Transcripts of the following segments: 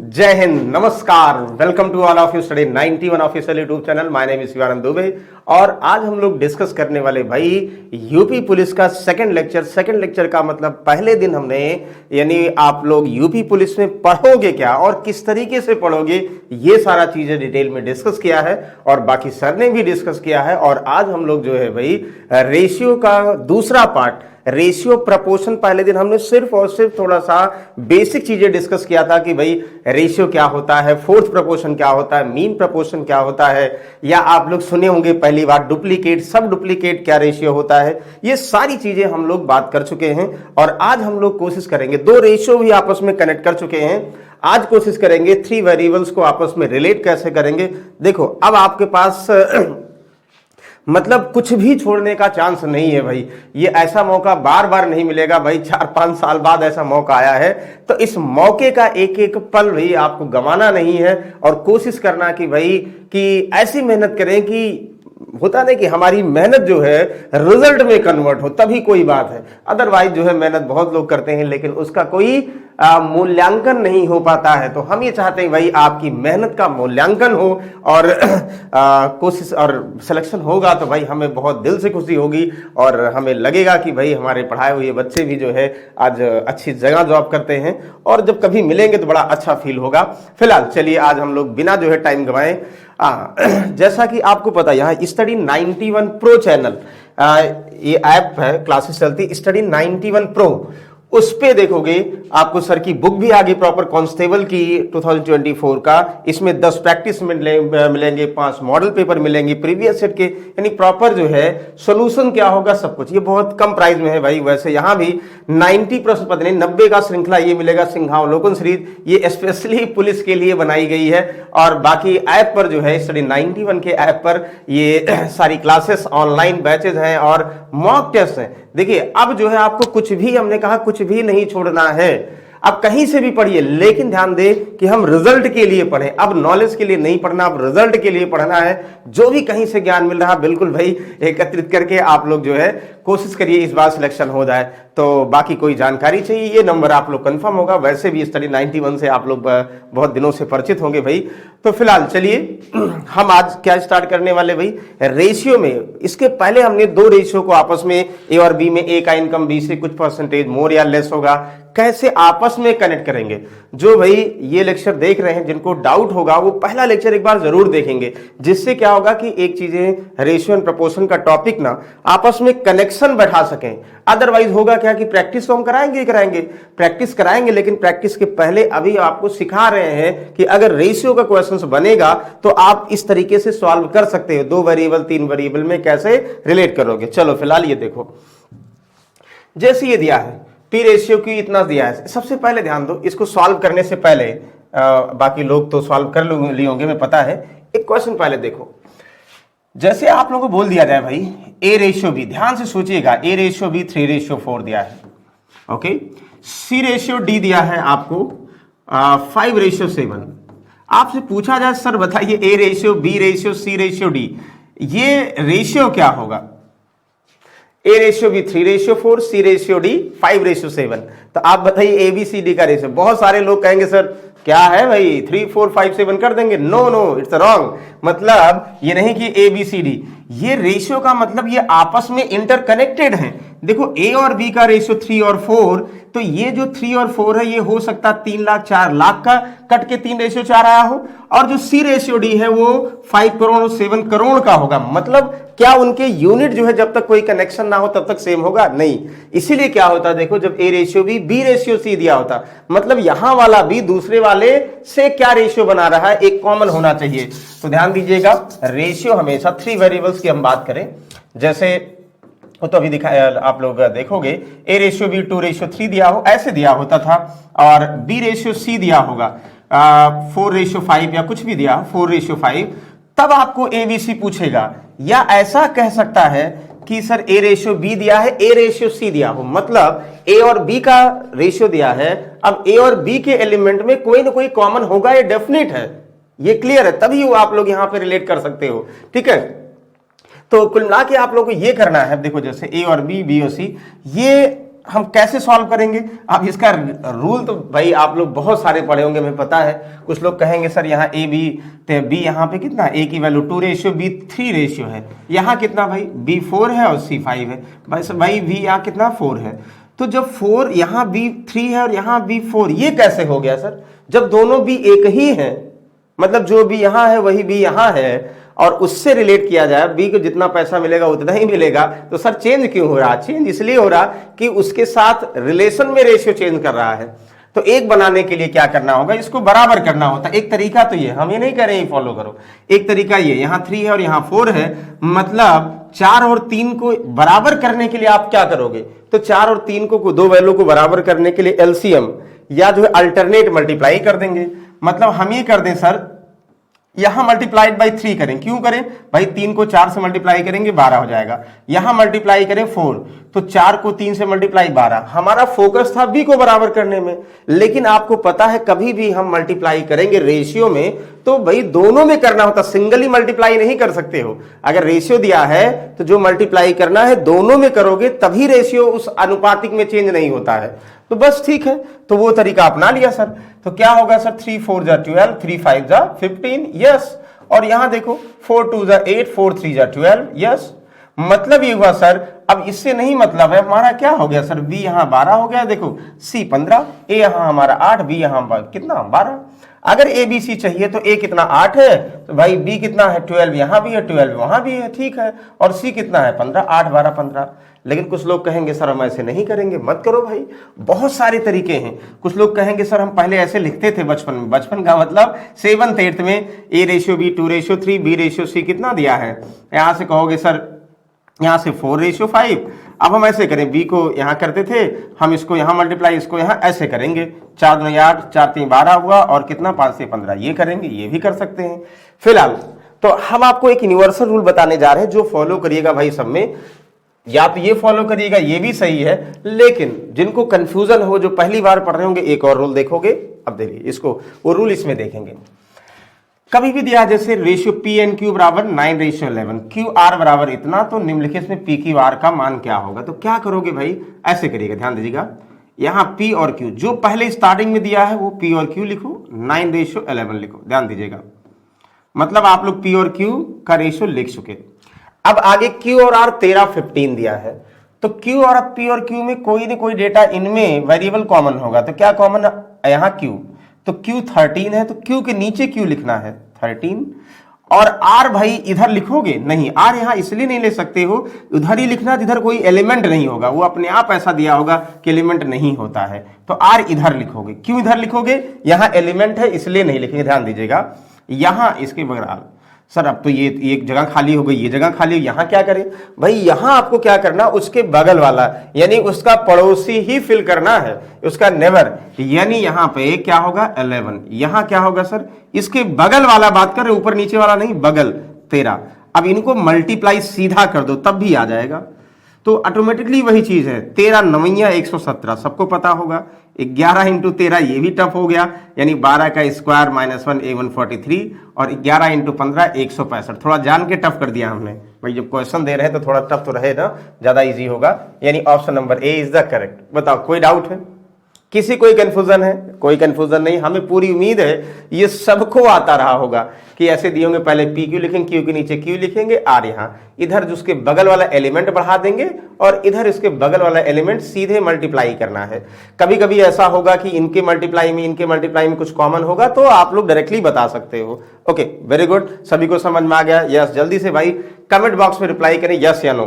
जय हिंद, नमस्कार, welcome to all of you study 91 official YouTube channel. My name is Shivanand Dubey और आज हम लोग डिस्कस करने वाले भाई यूपी पुलिस का सेकंड लेक्चर का मतलब पहले दिन हमने यानी आप लोग यूपी पुलिस में पढ़ोगे क्या और किस तरीके से पढ़ोगे ये सारा चीजें डिटेल में डिस्कस किया है और बाकी सर ने भी डिस्कस किया है। और आज हम लोग जो है भाई रेशियो का दूसरा पार्ट, रेशियो प्रपोर्शन, पहले दिन हमने सिर्फ और सिर्फ थोड़ा सा बेसिक चीजें डिस्कस किया था कि भाई रेशियो क्या होता है, फोर्थ प्रपोर्शन क्या होता है, मीन प्रपोर्शन क्या होता है, या आप लोग सुने होंगे पहली बार डुप्लीकेट, सब डुप्लीकेट क्या रेशियो होता है। ये सारी चीजें हम लोग बात कर चुके हैं और आज हम लोग कोशिश करेंगे, दो रेशियो भी आपस में कनेक्ट कर चुके हैं, आज कोशिश करेंगे थ्री वेरिएबल्स को आपस में रिलेट कैसे करेंगे। देखो अब आपके पास मतलब कुछ भी छोड़ने का चांस नहीं है भाई, ये ऐसा मौका बार बार नहीं मिलेगा भाई, 4-5 साल बाद ऐसा मौका आया है, तो इस मौके का एक एक पल भाई आपको गंवाना नहीं है और कोशिश करना कि भाई कि ऐसी मेहनत करें कि होता नहीं कि हमारी मेहनत जो है रिजल्ट में कन्वर्ट हो, तभी कोई बात है। अदरवाइज जो है मेहनत बहुत लोग करते हैं लेकिन उसका कोई मूल्यांकन नहीं हो पाता है। तो हम ये चाहते हैं भाई आपकी मेहनत का मूल्यांकन हो और कोशिश और सिलेक्शन होगा तो भाई हमें बहुत दिल से खुशी होगी और हमें लगेगा कि भाई हमारे पढ़ाए हुए बच्चे भी जो है आज अच्छी जगह जॉब करते हैं और जब कभी मिलेंगे तो बड़ा अच्छा फील होगा। फिलहाल चलिए आज हम लोग बिना जो है टाइम गंवाएं, जैसा कि आपको पता है यहाँ स्टडी 91 प्रो चैनल, ये ऐप है, क्लासेस चलती स्टडी 91 प्रो, उस पे देखोगे आपको सर की बुक भी आ गई प्रॉपर कांस्टेबल की 2024 का। इसमें 10 प्रैक्टिस मिलेंगे, 5 मॉडल पेपर मिलेंगे प्रीवियस सेट के, यानी प्रॉपर जो है सोल्यूशन क्या होगा सब कुछ। ये बहुत कम प्राइस में है भाई, वैसे यहाँ भी 90% पता नहीं 90 का श्रृंखला ये मिलेगा सिंहावलोकन सीरीज, ये स्पेशली पुलिस के लिए बनाई गई है। और बाकी ऐप पर जो है स्टडी 91 के ऐप पर ये सारी क्लासेस ऑनलाइन बैचेज हैं और मॉक टेस्ट हैं। देखिए अब जो है आपको कुछ भी, हमने कहा कुछ भी नहीं छोड़ना है, अब कहीं से भी पढ़िए लेकिन ध्यान दे कि हम रिजल्ट के लिए पढ़ें। अब नॉलेज के लिए नहीं पढ़ना, अब रिजल्ट के लिए पढ़ना है। जो भी कहीं से ज्ञान मिल रहा बिल्कुल भाई एकत्रित करके आप लोग जो है कोशिश करिए इस बार सिलेक्शन हो जाए। तो बाकी कोई जानकारी चाहिए ये नंबर आप लोग कंफर्म होगा, वैसे भी स्टडी 91 से आप लोग बहुत दिनों से परिचित होंगे भाई। तो फिलहाल चलिए हम आज क्या स्टार्ट करने वाले भाई, रेशियो में। इसके पहले हमने दो रेशियो को आपस में ए और बी में, ए का इनकम बी से कुछ परसेंटेज मोर या लेस होगा, कैसे आपस में कनेक्ट करेंगे। जो भाई ये लेक्चर देख रहे हैं जिनको डाउट होगा वो पहला लेक्चर एक बार जरूर देखेंगे, जिससे क्या होगा कि एक चीजें रेशियो एंड प्रपोर्शन का टॉपिक ना आपस में कनेक्शन बैठा सकें। अदरवाइज होगा क्या कि प्रैक्टिस तो हम कराएंगे, प्रैक्टिस कराएंगे, लेकिन प्रैक्टिस के पहले अभी आपको सिखा रहे हैं कि अगर रेशियो का क्वेश्चन बनेगा तो आप इस तरीके से सॉल्व कर सकते हो, 2 वेरिएबल 3 वेरिएबल में कैसे रिलेट करोगे। चलो फिलहाल ये देखो, जैसे ये दिया है पी रेशियो की इतना दिया है, सबसे पहले ध्यान दो, इसको सॉल्व करने से पहले बाकी लोग तो सॉल्व कर लिए होंगे मैं पता है, एक क्वेश्चन पहले देखो। जैसे आप लोगों को बोल दिया जाए भाई ए रेशियो बी, ध्यान से सोचिएगा, ए रेशियो बी 3:4 दिया है, ओके, सी रेशियो डी दिया है आपको 5:7। आपसे पूछा जाए सर बताइए A ratio B ratio C ratio D, ये रेशियो क्या होगा। A ratio B 3:4, C ratio D 5:7, तो आप बताइए ए बी सी डी का रेशियो। बहुत सारे लोग कहेंगे सर क्या है भाई 3 4 5 7 कर देंगे, नो इट्स रॉन्ग। मतलब ये नहीं कि ए बी सी डी, ये रेशियो का मतलब ये आपस में इंटरकनेक्टेड है। देखो ए और बी का रेशियो 3 और 4, तो ये जो 3 और 4 है ये हो सकता 3 लाख 4 लाख का कट के 3:4 आया हो, और जो सी रेशियो डी है वो 5 करोड़ और 7 करोड़ का होगा। मतलब क्या उनके यूनिट जो है जब तक कोई कनेक्शन ना हो तब तक सेम होगा, नहीं। इसीलिए क्या होता देखो, जब A ratio B ratio C दिया होता, मतलब यहां वाला बी दूसरे वाले से क्या रेशियो बना रहा है, एक कॉमन होना चाहिए। तो ध्यान दीजिएगा रेशियो हमेशा 3 वेरिएबल्स की हम बात करें, जैसे वो तो अभी दिखाया आप लोग देखोगे, ए रेशियो बी 2:3 दिया हो, ऐसे दिया होता था, और बी रेशियो सी दिया होगा 4:5 या कुछ भी दिया 4:5, तब आपको ए बी सी पूछेगा। या ऐसा कह सकता है कि सर ए रेशियो बी दिया है, ए रेशियो सी दिया हो, मतलब ए और बी का रेशियो दिया है, अब ए और बी के एलिमेंट में कोई ना कोई कॉमन होगा, ये डेफिनेट है, ये क्लियर है, तभी वो आप लोग यहां पे रिलेट कर सकते हो, ठीक है। तो कुल मिला के आप लोग को ये करना है, देखो जैसे ए और बी, बी और सी, ये हम कैसे सॉल्व करेंगे? अब इसका रूल तो भाई आप लोग बहुत सारे पढ़े होंगे, हमें पता है। कुछ लोग कहेंगे सर यहाँ ए बी, तो बी यहाँ पे कितना, ए की वैल्यू 2 बी 3 है, यहाँ कितना भाई बी 4 है और सी 5 है, भाई बी यहाँ कितना 4 है। तो जब 4 यहाँ बी 3 है और यहाँ बी 4, ये कैसे हो गया सर? जब दोनों बी एक ही है, मतलब जो बी यहाँ है वही बी यहाँ है, और उससे रिलेट किया जाए, बी को जितना पैसा मिलेगा उतना ही मिलेगा, तो सर चेंज क्यों हो रहा? चेंज इसलिए हो रहा कि उसके साथ रिलेशन में रेशियो चेंज कर रहा है। तो एक बनाने के लिए क्या करना होगा, इसको बराबर करना होता है। एक तरीका तो ये, हम ये नहीं कह रहे हैं फॉलो करो, एक तरीका ये, यहाँ 3 है और यहाँ 4 है, मतलब 4 और 3 को बराबर करने के लिए आप क्या करोगे? तो 4 और 3 को, दो वैल्यू को बराबर करने के लिए एलसीएम या जो है अल्टरनेट मल्टीप्लाई कर देंगे। मतलब हम ये कर दें सर, यहां मल्टीप्लाइड बाई 3 करें, क्यों करें भाई? 3 को 4 से मल्टीप्लाई करेंगे 12 हो जाएगा, यहां मल्टीप्लाई करें 4, तो 4 को 3 से मल्टीप्लाई 12। हमारा फोकस था बी को बराबर करने में, लेकिन आपको पता है कभी भी हम मल्टीप्लाई करेंगे रेशियो में तो भाई दोनों में करना होता, सिंगली मल्टीप्लाई नहीं कर सकते हो। अगर रेशियो दिया है तो जो मल्टीप्लाई करना है दोनों में करोगे, तभी रेशियो उस अनुपातिक में चेंज नहीं होता है। तो बस ठीक है, तो वो तरीका अपना लिया सर। तो क्या होगा सर, 3 4 जा 12, 3 5 जा 15, यस। और यहां देखो 4 2 जा 8, 4 3 जा 12, यस। मतलब ये हुआ सर, अब इससे नहीं मतलब है, हमारा क्या हो गया सर, बी यहां 12 हो गया, देखो सी 15, ए यहां हमारा 8, बी यहां कितना 12। अगर ए बी सी चाहिए तो ए कितना 8 है, तो भाई बी कितना है 12, यहां भी है 12 वहां भी है, ठीक है। और सी कितना है 15, 8 12 15। लेकिन कुछ लोग कहेंगे सर हम ऐसे नहीं करेंगे, मत करो भाई, बहुत सारे तरीके हैं। कुछ लोग कहेंगे सर हम पहले ऐसे लिखते थे बचपन में, बचपन का मतलब 7th 8th में, A ratio B 2:3, B ratio C कितना दिया है, यहां से कहोगे सर यहां से 4:5। अब हम ऐसे करें, बी को यहां करते थे, हम इसको यहां मल्टीप्लाई, इसको यहां ऐसे करेंगे, 4 2 8, 4 3 12 हुआ, और कितना 5 से 15, ये करेंगे, ये भी कर सकते हैं। फिलहाल तो हम आपको एक यूनिवर्सल रूल बताने जा रहे हैं, जो फॉलो करिएगा भाई सब में, या तो ये फॉलो करिएगा, ये भी सही है। लेकिन जिनको कंफ्यूजन हो, जो पहली बार पढ़ रहे होंगे, एक और रूल देखोगे। अब देखिए इसको, वो रूल इसमें देखेंगे। कभी भी दिया जैसे रेशियो पी एन क्यू बराबर 9:11, क्यू आर बराबर इतना, तो निम्नलिखित में पी क्यू आर का मान क्या होगा? तो क्या करोगे भाई, ऐसे करिएगा, ध्यान दीजिएगा। यहां पी और क्यू जो पहले स्टार्टिंग में दिया है वो पी और क्यू लिखो, 9:11 लिखो, ध्यान दीजिएगा। मतलब आप लोग पी और क्यू का रेशियो लिख चुके। अब आगे क्यू और आर 13 15 दिया है, तो क्यू और पी और क्यू में कोई ना कोई डेटा इनमें वेरिएबल कॉमन होगा। तो क्या कॉमन है यहां क्यू, तो क्यू 13 है, तो क्यू के नीचे क्यू लिखना है 13। और आर भाई इधर लिखोगे नहीं, आर यहां इसलिए नहीं ले सकते हो, उधर ही लिखना जिधर कोई एलिमेंट नहीं होगा, वो अपने आप ऐसा दिया होगा कि एलिमेंट नहीं होता है, तो आर इधर लिखोगे। क्यों इधर लिखोगे, यहां एलिमेंट है इसलिए नहीं लिखेंगे, ध्यान दीजिएगा। यहां इसके बगैर सर अब तो ये एक जगह खाली हो गई, ये जगह खाली हो, यहां क्या करें भाई, यहां आपको क्या करना, उसके बगल वाला यानी उसका पड़ोसी ही फिल करना है, उसका नेबर, यानी यहां पे क्या होगा 11, यहां क्या होगा सर, इसके बगल वाला बात कर रहे, ऊपर नीचे वाला नहीं, बगल 13। अब इनको मल्टीप्लाई सीधा कर दो तब भी आ जाएगा, तो ऑटोमेटिकली वही चीज है, 13 9 117 सबको पता होगा। 11 × 13 ये भी टफ हो गया, यानी 12 का स्क्वायर -1 143, और 11 × 15 165। थोड़ा जान के टफ कर दिया हमने भाई, जब क्वेश्चन दे रहे हैं तो थोड़ा टफ तो रहे ना, ज्यादा इजी होगा। यानी option number A is the correct. बताओ कोई डाउट है, किसी कोई कंफ्यूजन है? कोई कंफ्यूजन नहीं, हमें पूरी उम्मीद है ये सबको आता रहा होगा कि ऐसे दिए होंगे, पहले पी क्यू लिखेंगे, क्यू के नीचे क्यू लिखेंगे, आर यहाँ, इधर जिसके बगल वाला एलिमेंट बढ़ा देंगे और इधर इसके बगल वाला एलिमेंट सीधे मल्टीप्लाई करना है। कभी कभी ऐसा होगा कि इनके मल्टीप्लाई में कुछ कॉमन होगा, तो आप लोग डायरेक्टली बता सकते हो। ओके वेरी गुड, सभी को समझ में आ गया? यस, जल्दी से भाई कमेंट बॉक्स में रिप्लाई करें यस या नो।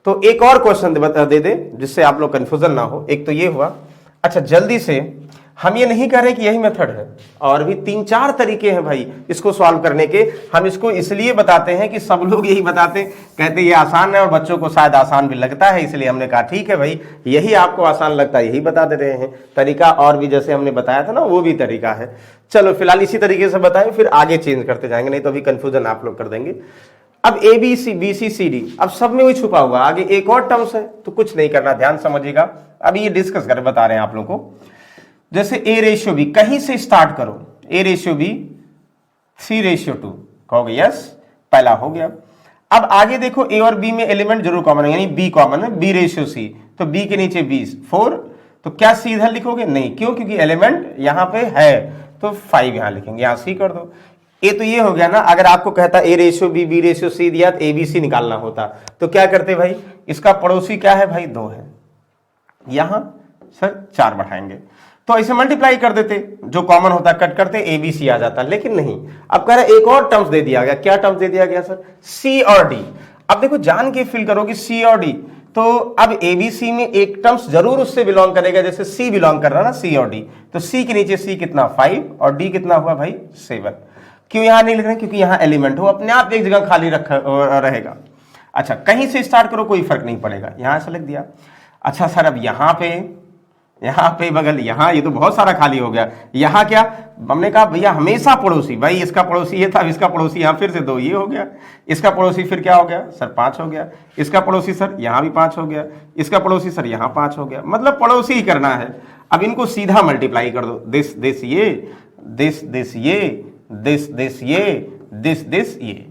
तो एक और क्वेश्चन दे दे जिससे आप लोग कंफ्यूजन ना हो। एक तो ये हुआ, अच्छा जल्दी से, हम ये नहीं कह रहे कि यही मेथड है, और भी 3-4 तरीके हैं भाई इसको सॉल्व करने के। हम इसको इसलिए बताते हैं कि सब लोग यही बताते, कहते ये आसान है, और बच्चों को शायद आसान भी लगता है, इसलिए हमने कहा ठीक है भाई, यही आपको आसान लगता है, यही बता दे रहे हैं। तरीका और भी जैसे हमने बताया था ना, वो भी तरीका है। चलो फिलहाल इसी तरीके से बताएं, फिर आगे चेंज करते जाएंगे, नहीं तो अभी कंफ्यूजन आप लोग कर देंगे। अब A B C B C C D, अब सब में वही छुपा हुआ, आगे एक और टर्म्स है, तो कुछ नहीं करना, ध्यान समझिएगा। अभी ये डिस्कस कर बता रहे हैं आप लोग को। जैसे ए रेशियो बी, कहीं से स्टार्ट करो, ए रेशियो बी 3:2, कहोगे यस, पहला हो गया। अब आगे देखो, ए और बी में एलिमेंट जरूर कॉमन है, यानी बी कॉमन है, बी रेशियो सी, तो बी के नीचे 20 4, तो क्या सी इधर लिखोगे? नहीं, क्यों? क्योंकि एलिमेंट यहां पे है, तो 5 यहां लिखेंगे, यहां सी कर दो। ए तो ये हो गया ना। अगर आपको कहता A ratio B B ratio C दिया तो ए बी सी निकालना होता, तो क्या करते भाई? इसका पड़ोसी क्या है भाई? 2 है, यहां सर 4 बढ़ाएंगे तो ऐसे मल्टीप्लाई कर देते, जो कॉमन होता कट करते, ए बी सी आ जाता। लेकिन नहीं, अब कह रहे एक और टर्म्स दे दिया गया। क्या टर्म्स दे दिया गया सर? सी और डी। अब देखो जान के फील करोगे सी और डी, तो अब एबीसी में एक टर्म्स जरूर उससे बिलोंग करेगा, जैसे सी बिलोंग कर रहा ना, सी और डी। तो सी के नीचे सी कितना? 5 और डी कितना हुआ भाई? 7। क्यों यहां नहीं लिख रहे? क्योंकि यहां एलिमेंट हो, अपने आप एक जगह खाली रहेगा। अच्छा, कहीं से स्टार्ट करो कोई फर्क नहीं पड़ेगा, यहां से लिख दिया। अच्छा सर, अब यहां पे बगल, यहां ये तो बहुत सारा खाली हो गया। यहां क्या हमने कहा? भैया हमेशा पड़ोसी, भाई इसका पड़ोसी ये था, इसका पड़ोसी यहां फिर से 2 ये हो गया, इसका पड़ोसी फिर क्या हो गया सर? 5 हो गया, इसका पड़ोसी सर यहां भी 5 हो गया, इसका पड़ोसी सर यहां 5 हो गया। मतलब पड़ोसी ही करना है। अब इनको सीधा मल्टीप्लाई कर दो, दिस दिस ये, दिस दिस ये, दिस दिस ये, दिस दिस ये।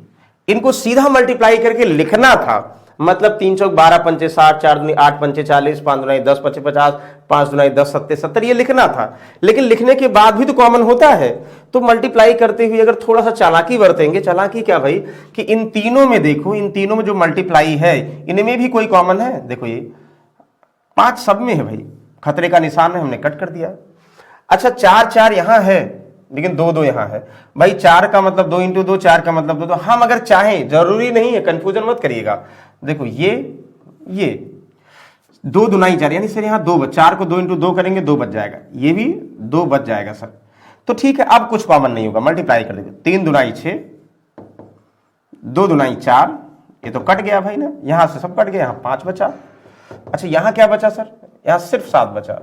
इनको सीधा मल्टीप्लाई करके लिखना था। मतलब 3 चौक 12 पंचे 60, 4 दूनी 8 पंचे 40, 5 दूनी 10 पचे 50, 5 दूनी 10 सत्ते 70, ये लिखना था। लेकिन लिखने के बाद भी तो कॉमन होता है, तो मल्टीप्लाई करते हुए अगर थोड़ा सा चालाकी बरतेंगे। चालाकी क्या भाई? कि इन तीनों में देखो, इन तीनों में जो मल्टीप्लाई है इनमें भी कोई कॉमन है। देखो ये 5 सब में है भाई, खतरे का निशान है, हमने कट कर दिया। अच्छा 4 4 यहां है, लेकिन 2 2 यहां है भाई। 4 का मतलब 2 इंटू 2, 4 का मतलब 2 2। हम अगर चाहें, जरूरी नहीं है, कंफ्यूजन मत करिएगा। देखो ये 2 दुनाई 4, यानी सर यहां 2 4 को 2 इंटू 2 करेंगे 2 बच जाएगा, ये भी 2 बच जाएगा सर। तो ठीक है, अब कुछ कॉमन नहीं होगा, मल्टीप्लाई कर देंगे। 3 दुनाई 6, 2 दुनाई 4, ये तो कट गया भाई ना, यहां से सब कट गया, यहां 5 बचा। अच्छा यहां क्या बचा सर? यहां सिर्फ 7 बचा।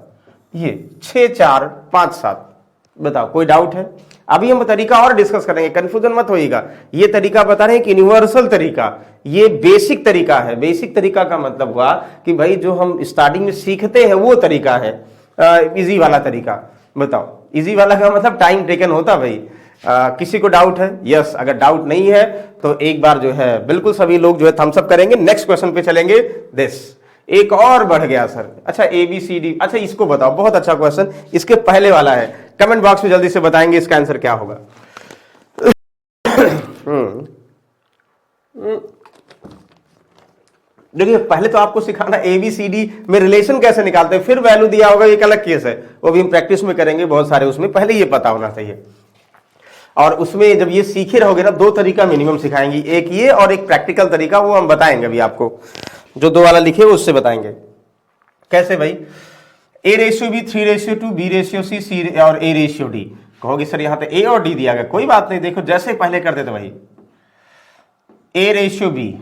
ये 6 4 5 7। बताओ कोई डाउट है? अभी हम तरीका और डिस्कस करेंगे, कंफ्यूजन मत होइएगा। ये तरीका बता रहे हैं कि यूनिवर्सल तरीका, ये बेसिक तरीका है। बेसिक तरीका का मतलब हुआ कि भाई जो हम स्टार्टिंग में सीखते हैं वो तरीका है, इजी वाला तरीका। बताओ, इजी वाला का मतलब टाइम टेकन होता भाई। किसी को डाउट है? यस, अगर डाउट नहीं है तो एक बार जो है बिल्कुल सभी लोग जो है थम्स अप करेंगे। नेक्स्ट क्वेश्चन पे चलेंगे। दिस एक और बढ़ गया सर। अच्छा ABCD, अच्छा इसको बताओ, बहुत अच्छा क्वेश्चन, इसके पहले वाला है। कमेंट बॉक्स में जल्दी से बताएंगे इसका आंसर क्या होगा। देखिए पहले तो आपको सिखाना ABCD में रिलेशन कैसे निकालते हैं, फिर वैल्यू दिया होगा, एक अलग केस है, वो भी हम प्रैक्टिस में करेंगे बहुत सारे। उसमें पहले ये पता होना चाहिए। और उसमें जब ये सीखे रहोगे ना, 2 तरीका मिनिमम सिखाएंगे, एक ये और एक प्रैक्टिकल तरीका, वो हम बताएंगे अभी आपको। जो 2 वाला लिखे वो उससे बताएंगे कैसे भाई। A/B 3/2, B/C, C और A/D। कहोगे सर यहां तो A और D दिया गया, कोई बात नहीं, देखो जैसे पहले करते थे भाई। A/B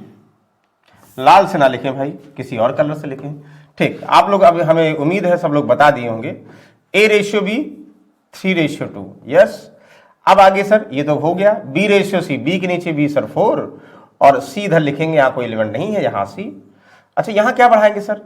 लाल से ना लिखें भाई, किसी और कलर से लिखें। ठीक, आप लोग, अब हमें उम्मीद है सब लोग बता दिए होंगे। A/B 3/2, yes. अब आगे सर ये तो हो गया। B/C, B के नीचे B सर 4, और C इधर लिखेंगे, यहां कोई एलिमेंट नहीं है, यहां C। अच्छा यहां क्या बढ़ाएंगे सर?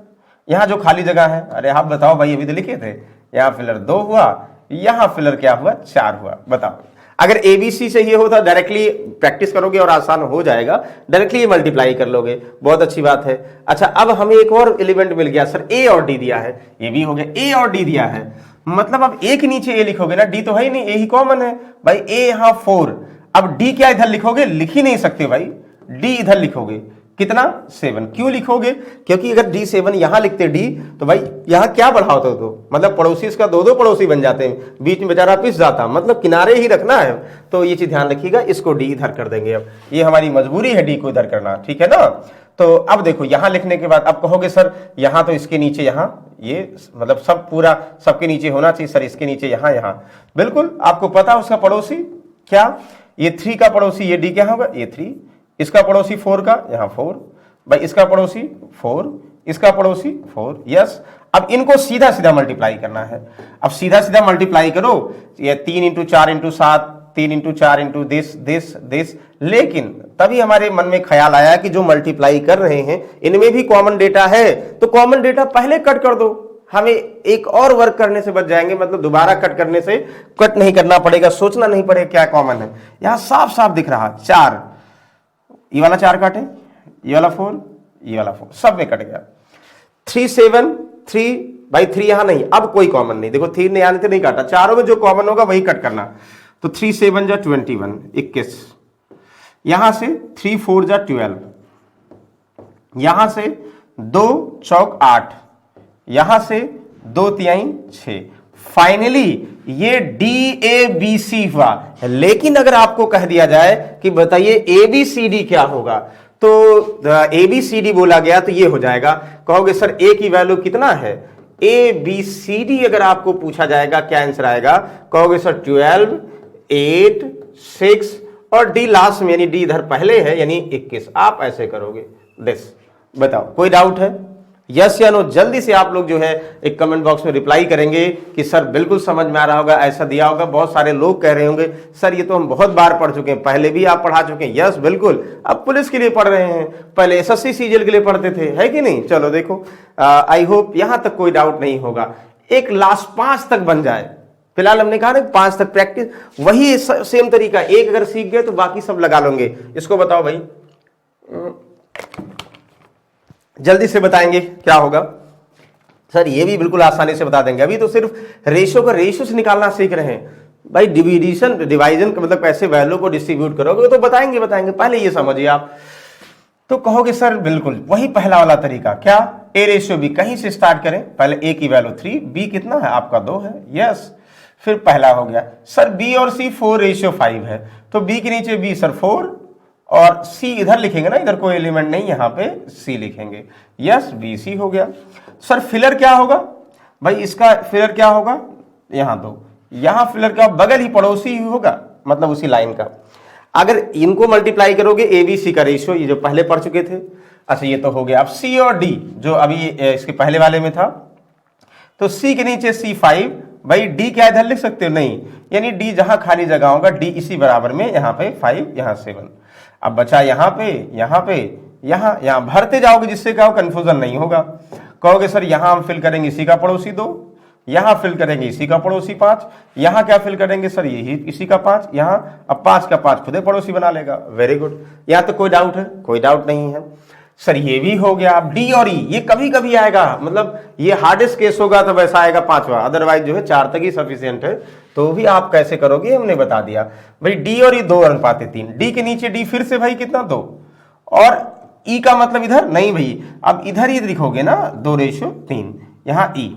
यहां जो खाली जगह है, अरे आप बताओ भाई, अभी तो लिखे थे। यहां फिलर 2 हुआ, यहां फिलर क्या हुआ? 4 हुआ। बताओ, अगर ABC से ये होता, डायरेक्टली प्रैक्टिस करोगे और आसान हो जाएगा, डायरेक्टली मल्टीप्लाई कर लोगे, बहुत अच्छी बात है। अच्छा अब हमें एक और एलिमेंट मिल गया सर, A और D दिया है, ये भी हो गया, A और D दिया है, मतलब अब A के नीचे A लिखोगे ना, D तो है ही नहीं, A ही कॉमन है भाई। A यहां 4, अब D क्या इधर लिखोगे? लिख ही नहीं सकते भाई, D इधर लिखोगे, कितना? 7। क्यों लिखोगे? क्योंकि अगर D7 यहां लिखते D, तो भाई यहां क्या बढ़ाते तो, मतलब पड़ोसी इसका 2 पड़ोसी बन जाते हैं, बीच में बेचारा पिस जाता, मतलब किनारे ही रखना है। तो ये चीज ध्यान रखिएगा, इसको D इधर कर देंगे। अब ये हमारी मजबूरी है D को इधर करना, ठीक है ना। तो अब देखो यहां लिखने के बाद अब कहोगे सर यहां तो इसके नीचे यहां, ये मतलब सब पूरा सबके नीचे होना चाहिए सर, इसके नीचे यहां यहां। बिल्कुल, आपको पता है उसका पड़ोसी क्या? ये 3 का पड़ोसी ये D क्या होगा? ये 3। इसका पड़ोसी 4 का, यहां 4 भाई, इसका पड़ोसी 4, इसका पड़ोसी 4, यस। अब इनको सीधा सीधा मल्टीप्लाई करना है। अब सीधा सीधा मल्टीप्लाई करो, ये 3 into 4 into 7, 3 into 4 into this. लेकिन तभी हमारे मन में ख्याल आया कि जो मल्टीप्लाई कर रहे हैं इनमें भी कॉमन डेटा है, तो कॉमन डेटा पहले कट कर दो, हमें एक और वर्क करने से बच जाएंगे। मतलब दोबारा कट करने से कट नहीं करना पड़ेगा, सोचना नहीं पड़ेगा क्या कॉमन है। यहां साफ साफ दिख रहा 4, ये वाला 4 काटे, ये वाला 4, ये वाला 4, सब में कट गया। 3 यहां नहीं, अब कोई कॉमन नहीं, देखो 3 ने आने से नहीं काटा, चारों में जो कॉमन होगा वही कट करना। तो 3 7 जा 21, 21, यहां से 3 4 जा 12, यहां से 2 चौक 8, यहां से 2 तिहाई 6, फाइनली ये DABC हुआ। लेकिन अगर आपको कह दिया जाए कि बताइए ABCD क्या होगा, तो ABCD बोला गया तो ये हो जाएगा, कहोगे सर A की वैल्यू कितना है, ABCD अगर आपको पूछा जाएगा क्या आंसर आएगा, कहोगे सर 12, 8, 6 और D लास्ट में, यानी D इधर पहले है यानी 21, आप ऐसे करोगे दिस। बताओ कोई डाउट है, यस या नो? जल्दी से आप लोग जो है एक कमेंट बॉक्स में रिप्लाई करेंगे कि सर बिल्कुल समझ में आ रहा होगा, ऐसा दिया होगा। बहुत सारे लोग कह रहे होंगे सर ये तो हम बहुत बार पढ़ चुके हैं, पहले भी आप पढ़ा चुके हैं। यस बिल्कुल, अब पुलिस के लिए पढ़ रहे हैं, पहले SSC CGL के लिए पढ़ते थे, है कि नहीं? चलो देखो, आई होप यहां तक कोई डाउट नहीं होगा। एक लास्ट 5 तक बन जाए, फिलहाल हमने कहा ना 5 तक प्रैक्टिस, वही सेम तरीका, एक अगर सीख गए तो बाकी सब लगा लोगे। इसको बताओ भाई, जल्दी से बताएंगे क्या होगा। सर ये भी बिल्कुल आसानी से बता देंगे, अभी तो सिर्फ रेशो का रेशो से निकालना सीख रहे हैं भाई। डिवीजन का मतलब कैसे वैल्यू को डिस्ट्रीब्यूट करोगे तो बताएंगे, पहले ये समझिए आप। तो कहोगे सर बिल्कुल वही पहला वाला तरीका, क्या A/B, कहीं से स्टार्ट करें, पहले A की वैल्यू 3, B कितना है आपका 2 है, यस। फिर पहला हो गया सर B और C 4/5 है, तो B के नीचे B सर 4 और C इधर लिखेंगे ना, इधर कोई एलिमेंट नहीं, यहां पे C लिखेंगे, यस BC हो गया। सर फिलर क्या होगा भाई, इसका फिलर क्या होगा, यहां 2, यहां फिलर का बगल ही पड़ोसी ही होगा, मतलब उसी लाइन का। अगर इनको मल्टीप्लाई करोगे ABC का रेशियो, ये जो पहले पढ़ चुके थे। अच्छा ये तो हो गया। अब C और D जो अभी इसके पहले वाले में था, तो C के नीचे C 5, भाई D क्या इधर लिख सकते हो, नहीं, यानी D जहां खाली जगह होगा D इसी बराबर में, यहां पे 5, यहां 7। अब बचा यहां पे, यहां भरते जाओगे जिससे क्या हो कंफ्यूजन नहीं होगा। कहोगे सर यहां हम फिल करेंगे इसी का पड़ोसी 2, यहां फिल करेंगे इसी का पड़ोसी 5, यहां क्या फिल करेंगे सर यही इसी का 5, यहां अब 5 का 5 खुदे पड़ोसी बना लेगा। वेरी गुड, यहां तो कोई डाउट है? कोई डाउट नहीं है। सर ये भी हो गया। अब D और E ये कभी कभी आएगा, मतलब ये हार्डेस्ट केस होगा तो वैसा आएगा 5वां, अदरवाइज जो है 4 तक ही सफिशियंट है। तो भी आप कैसे करोगे हमने बता दिया भाई। D और E 2:3, D के नीचे D फिर से भाई कितना 2, और E का मतलब इधर नहीं भाई, अब इधर ही लिखोगे ना 2/3, यहां E,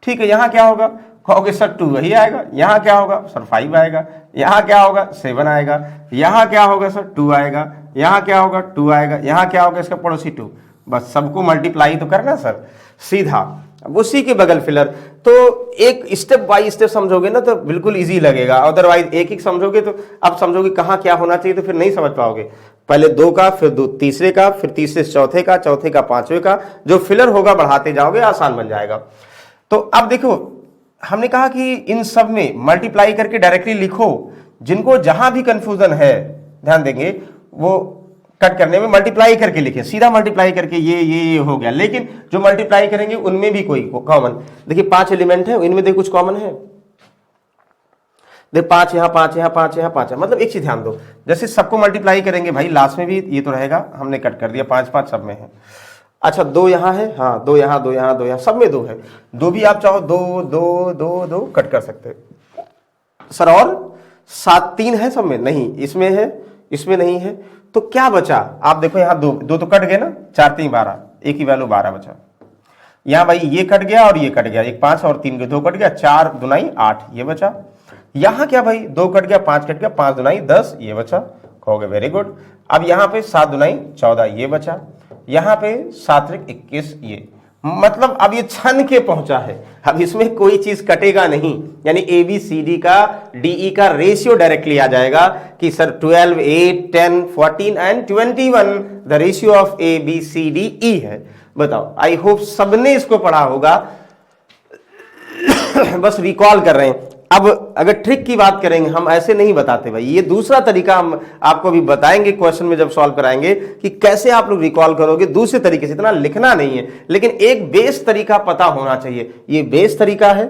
ठीक है। यहां क्या होगा, कहोगे सर 2 वही आएगा, यहां क्या होगा सर 5 आएगा, यहां क्या होगा 7 आएगा, यहां क्या होगा सर 2 आएगा, यहां क्या होगा 2 आएगा, यहां क्या होगा इसका पड़ोसी 2, बस सबको मल्टीप्लाई तो करना सर सीधा, अब उसी के बगल फिलर। तो एक स्टेप बाय स्टेप समझोगे ना तो बिल्कुल इजी लगेगा, अदरवाइज एक समझोगे तो अब समझोगे कहाँ क्या होना चाहिए तो फिर नहीं समझ पाओगे। पहले 2 का, फिर 2 तीसरे का, फिर तीसरे से चौथे का, चौथे का 5वें का, जो फिलर होगा बढ़ाते जाओगे, आसान बन जाएगा। तो अब देखो हमने कहा कि इन सब में मल्टीप्लाई करके डायरेक्टली लिखो, जिनको जहां भी कंफ्यूजन है ध्यान देंगे वो कट करने में मल्टीप्लाई करके लिखें, सीधा मल्टीप्लाई करके ये हो गया। लेकिन जो मल्टीप्लाई करेंगे उनमें भी कोई कॉमन, देखिए 5 एलिमेंट है, इनमें देखिए कुछ कॉमन है, देख 5 यहाँ 5 यहाँ 5 यहाँ 5, मतलब एक चीज ध्यान दो, जैसे सबको मल्टीप्लाई करेंगे भाई लास्ट में भी ये तो रहेगा, हमने कट कर दिया 5 5 सब में है। अच्छा 2 यहाँ है, हाँ 2 यहाँ 2 यहाँ 2 यहाँ, सब में 2 है, 2 भी आप चाहो 2 2 2 2 कट कर सकते हैं सर। और 7 3 है सब में, नहीं इसमें है, इसमें नहीं है, तो क्या बचा आप देखो, यहाँ 2 तो कट गए ना, 4 3 12, एक ही वैल्यू 12 बचा। यहाँ भाई ये कट गया और ये कट गया, एक 5 और 3 2 कट गया, 4 2 8 ये बचा। यहाँ क्या भाई 2 कट गया 5 कट गया, 5 2 10 ये बचा, कहोगे वेरी गुड। अब यहाँ पे 7 2 14 ये बचा, यहाँ पे 7 21 ये, मतलब अब ये छन के पहुंचा है, अब इसमें कोई चीज कटेगा नहीं, यानी ABCD का DE का रेशियो डायरेक्टली आ जाएगा कि sir 12 8 10 14 and 21 the ratio of ABCDE है। बताओ, आई होप सबने इसको पढ़ा होगा बस रिकॉल कर रहे हैं। अब अगर ट्रिक की बात करेंगे, हम ऐसे नहीं बताते भाई, ये दूसरा तरीका हम आपको भी बताएंगे क्वेश्चन में जब सॉल्व कराएंगे कि कैसे आप लोग रिकॉल करोगे दूसरे तरीके से, इतना लिखना नहीं है, लेकिन एक बेस तरीका पता होना चाहिए। ये बेस तरीका है,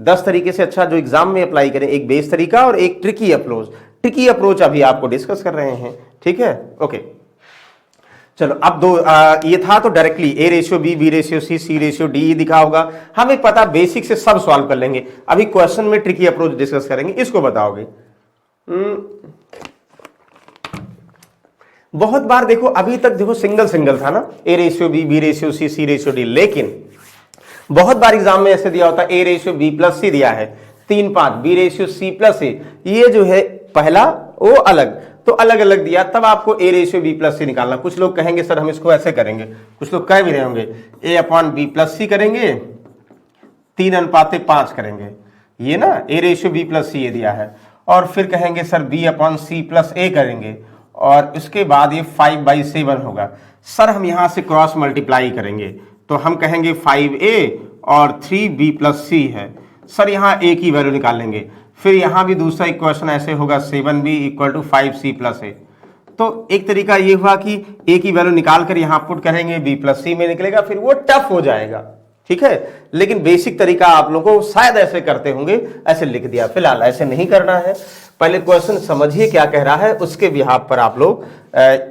10 तरीके से अच्छा जो एग्जाम में अप्लाई करें, एक बेस तरीका और एक ट्रिकी अप्रोच। ट्रिकी अप्रोच अभी आपको डिस्कस कर रहे हैं, ठीक है, ओके। चलो अब दो ये था तो directly A ratio B ratio C ratio D दिखा होगा, हमें पता, बेसिक से सब सॉल्व कर लेंगे। अभी क्वेश्चन में ट्रिकी अप्रोच डिस्कस करेंगे, इसको बताओगे। बहुत बार देखो, अभी तक देखो सिंगल सिंगल था ना, A ratio B ratio C ratio D, लेकिन बहुत बार एग्जाम में ऐसे दिया होता है A ratio B plus C दिया है 3-5, B ratio C plus A, ये जो है पहला वो अलग, तो अलग अलग दिया, तब आपको ए रेशियो बी प्लस सी निकालना। कुछ लोग कहेंगे सर हम इसको ऐसे करेंगे, कुछ लोग कह भी रहे होंगे A upon B plus C करेंगे, 3:5 करेंगे, ये ना A ratio B plus C ये दिया है, और फिर कहेंगे sir B upon C plus A करेंगे, और उसके बाद ये 5/7 होगा। सर हम यहां से क्रॉस मल्टीप्लाई करेंगे तो हम कहेंगे 5a और 3b प्लस सी है, सर यहां a की वैल्यू निकाल लेंगे, फिर यहां भी दूसरा इक्वेशन ऐसे होगा 7b equal to 5c plus ए। तो एक तरीका ये हुआ कि a की वैल्यू निकाल कर यहां पुट करेंगे, b प्लस सी में निकलेगा, फिर वो टफ हो जाएगा, ठीक है। लेकिन बेसिक तरीका आप लोगों को शायद ऐसे करते होंगे, ऐसे लिख दिया, फिलहाल ऐसे नहीं करना है, पहले क्वेश्चन समझिए क्या कह रहा है, उसके बिहाफ पर आप लोग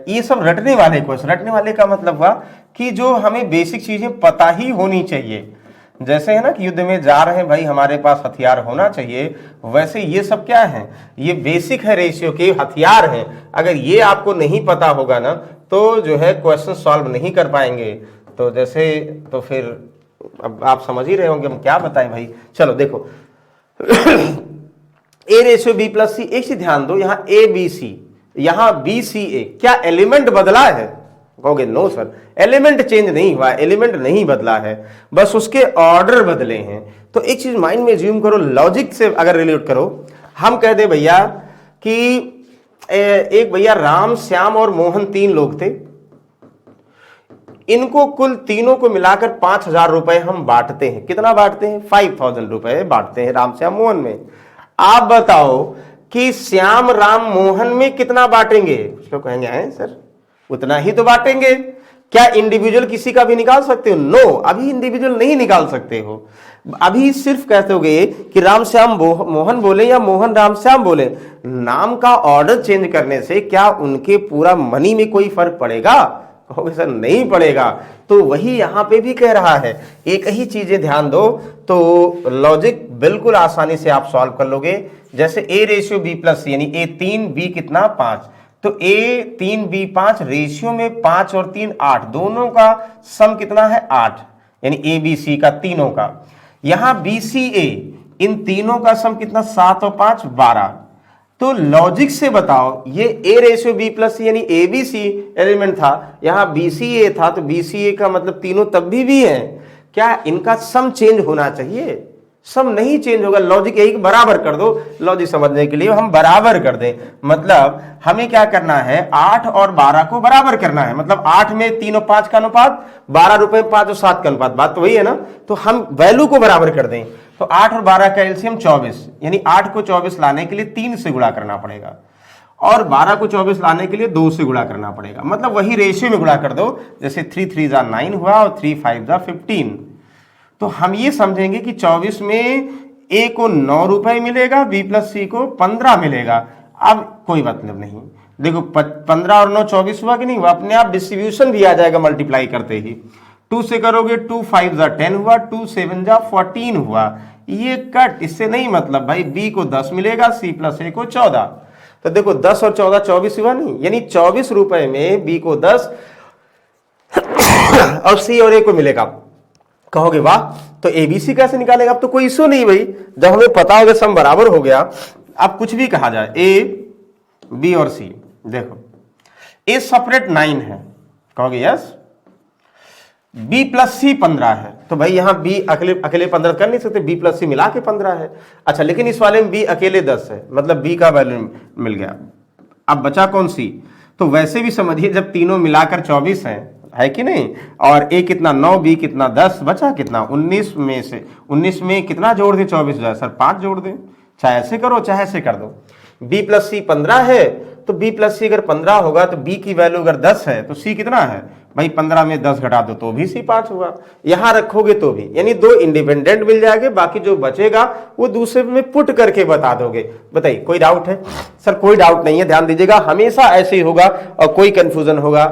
ये सब रटने वाले क्वेश्चन, रटने वाले का मतलब हुआ कि जो हमें बेसिक चीजें पता ही होनी चाहिए। जैसे है ना कि युद्ध में जा रहे हैं भाई, हमारे पास हथियार होना चाहिए, वैसे ये सब क्या है, ये बेसिक है, रेशियो के हथियार हैं। अगर ये आपको नहीं पता होगा ना तो जो है क्वेश्चन सॉल्व नहीं कर पाएंगे। तो जैसे, तो फिर अब आप समझ ही रहे होंगे हम क्या बताएं भाई। चलो देखो ए रेशियो बी प्लस सी, एक चीज ध्यान दो, यहाँ ए बी सी, यहाँ बी सी ए, क्या एलिमेंट बदला है? कहोगे नो सर, एलिमेंट चेंज नहीं हुआ, एलिमेंट नहीं बदला है, बस उसके ऑर्डर बदले हैं। तो एक चीज माइंड में ज्यूम करो, लॉजिक से अगर रिलेट करो, हम कह दे भैया कि एक भैया राम, श्याम और मोहन 3 लोग थे, इनको कुल तीनों को मिलाकर 5,000 रुपए हम बांटते हैं। कितना बांटते हैं? 5,000 रुपए बांटते हैं राम, श्याम, मोहन में। आप बताओ कि श्याम, राम, मोहन में कितना बांटेंगे? कुछ लोग कहेंगे हैं सर उतना ही तो बांटेंगे, क्या इंडिविजुअल किसी का भी निकाल सकते हो? नो, अभी इंडिविजुअल नहीं निकाल सकते हो, अभी सिर्फ कहते होगे कि राम श्याम मोहन बोले या मोहन राम श्याम बोले। नाम का ऑर्डर चेंज करने से क्या उनके पूरा मनी में कोई फर्क पड़ेगा? कहोगे सर नहीं पड़ेगा। तो वही यहां पे भी कह रहा है, एक ही चीजें ध्यान दो तो लॉजिक बिल्कुल आसानी से आप सॉल्व कर लोगे। जैसे ए रेशियो बी प्लस सी, यानी ए 3 बी कितना 5, तो ए 3 बी 5 रेशियो में 5 और 3 8, दोनों का सम कितना है 8, यानी ए बी सी का तीनों का। यहां बी सी ए, इन तीनों का सम कितना 7 और 5 12। तो लॉजिक से बताओ, ये ए रेशियो बी प्लस सी यानी ए बी सी एलिमेंट था, यहां बी सी ए था, तो बी सी ए का मतलब तीनों तब भी है, क्या इनका सम चेंज होना चाहिए? सम नहीं चेंज होगा, लॉजिक यही बराबर कर दो। लॉजिक समझने के लिए हम बराबर कर दें, मतलब हमें क्या करना है, 8 और 12 को बराबर करना है, मतलब 8 में 3 और 5 का अनुपात, 12 रुपए 5 और 7 का अनुपात, बात तो वही है ना। तो हम वैल्यू को बराबर कर दें, तो 8 और 12 का एलसीएम 24, यानी 8 को 24 लाने के लिए 3 से गुणा करना पड़ेगा, और 12 को 24 लाने के लिए 2 से गुणा करना पड़ेगा, मतलब वही रेशियो में गुणा कर दो। जैसे 3 3 जा 9 हुआ और 3 5 जा 15। तो हम ये समझेंगे कि 24 में ए को 9 रुपए मिलेगा, बी प्लस सी को 15 मिलेगा। अब कोई मतलब नहीं, देखो 15 और 9 24 हुआ कि नहीं हुआ, अपने आप डिस्ट्रीब्यूशन भी आ जाएगा मल्टीप्लाई करते ही। 2 से करोगे 2 5 जा 10 हुआ, 2 7 जा 14 हुआ, ये कट, इससे नहीं मतलब भाई। बी को 10 मिलेगा, सी प्लस ए को 14। तो देखो 10 और 14 24 हुआ नहीं, यानी 24 रुपए में बी को 10 और सी और ए को मिलेगा। कहोगे वाह, तो एबीसी कैसे निकालेगा? अब तो कोई इशू नहीं भाई, जब हमें पता होगा सम बराबर हो गया। अब कुछ भी कहा जाए, ए बी और सी, देखो ए सेपरेट 9 है, कहोगे यस, बी प्लस सी 15 है, तो भाई यहां बी अकेले 15 कर नहीं सकते, बी प्लस सी मिला के 15 है। अच्छा, लेकिन इस वाले में बी अकेले 10 है, मतलब बी का वैल्यू मिल गया। अब बचा कौन सी? तो वैसे भी समझिए जब तीनों मिलाकर 24 है कि नहीं, और ए कितना 9, बी कितना 10, बचा कितना 19 में से 19 में कितना जोड़ दे 24 जाए सर 5 जोड़ दे, चाहे ऐसे करो चाहे ऐसे कर दो। बी प्लस सी 15 है, तो बी प्लस सी अगर 15 होगा तो बी की वैल्यू अगर 10 है तो सी कितना है भाई, 15 में 10 घटा दो तो भी सी 5 हुआ। यहां रखोगे तो भी, यानी 2 इंडिपेंडेंट मिल जाएंगे, बाकी जो बचेगा वो दूसरे में पुट करके बता दोगे। बताइए कोई डाउट है? सर कोई डाउट नहीं है, ध्यान दीजिएगा, हमेशा ऐसे ही होगा और कोई कंफ्यूजन होगा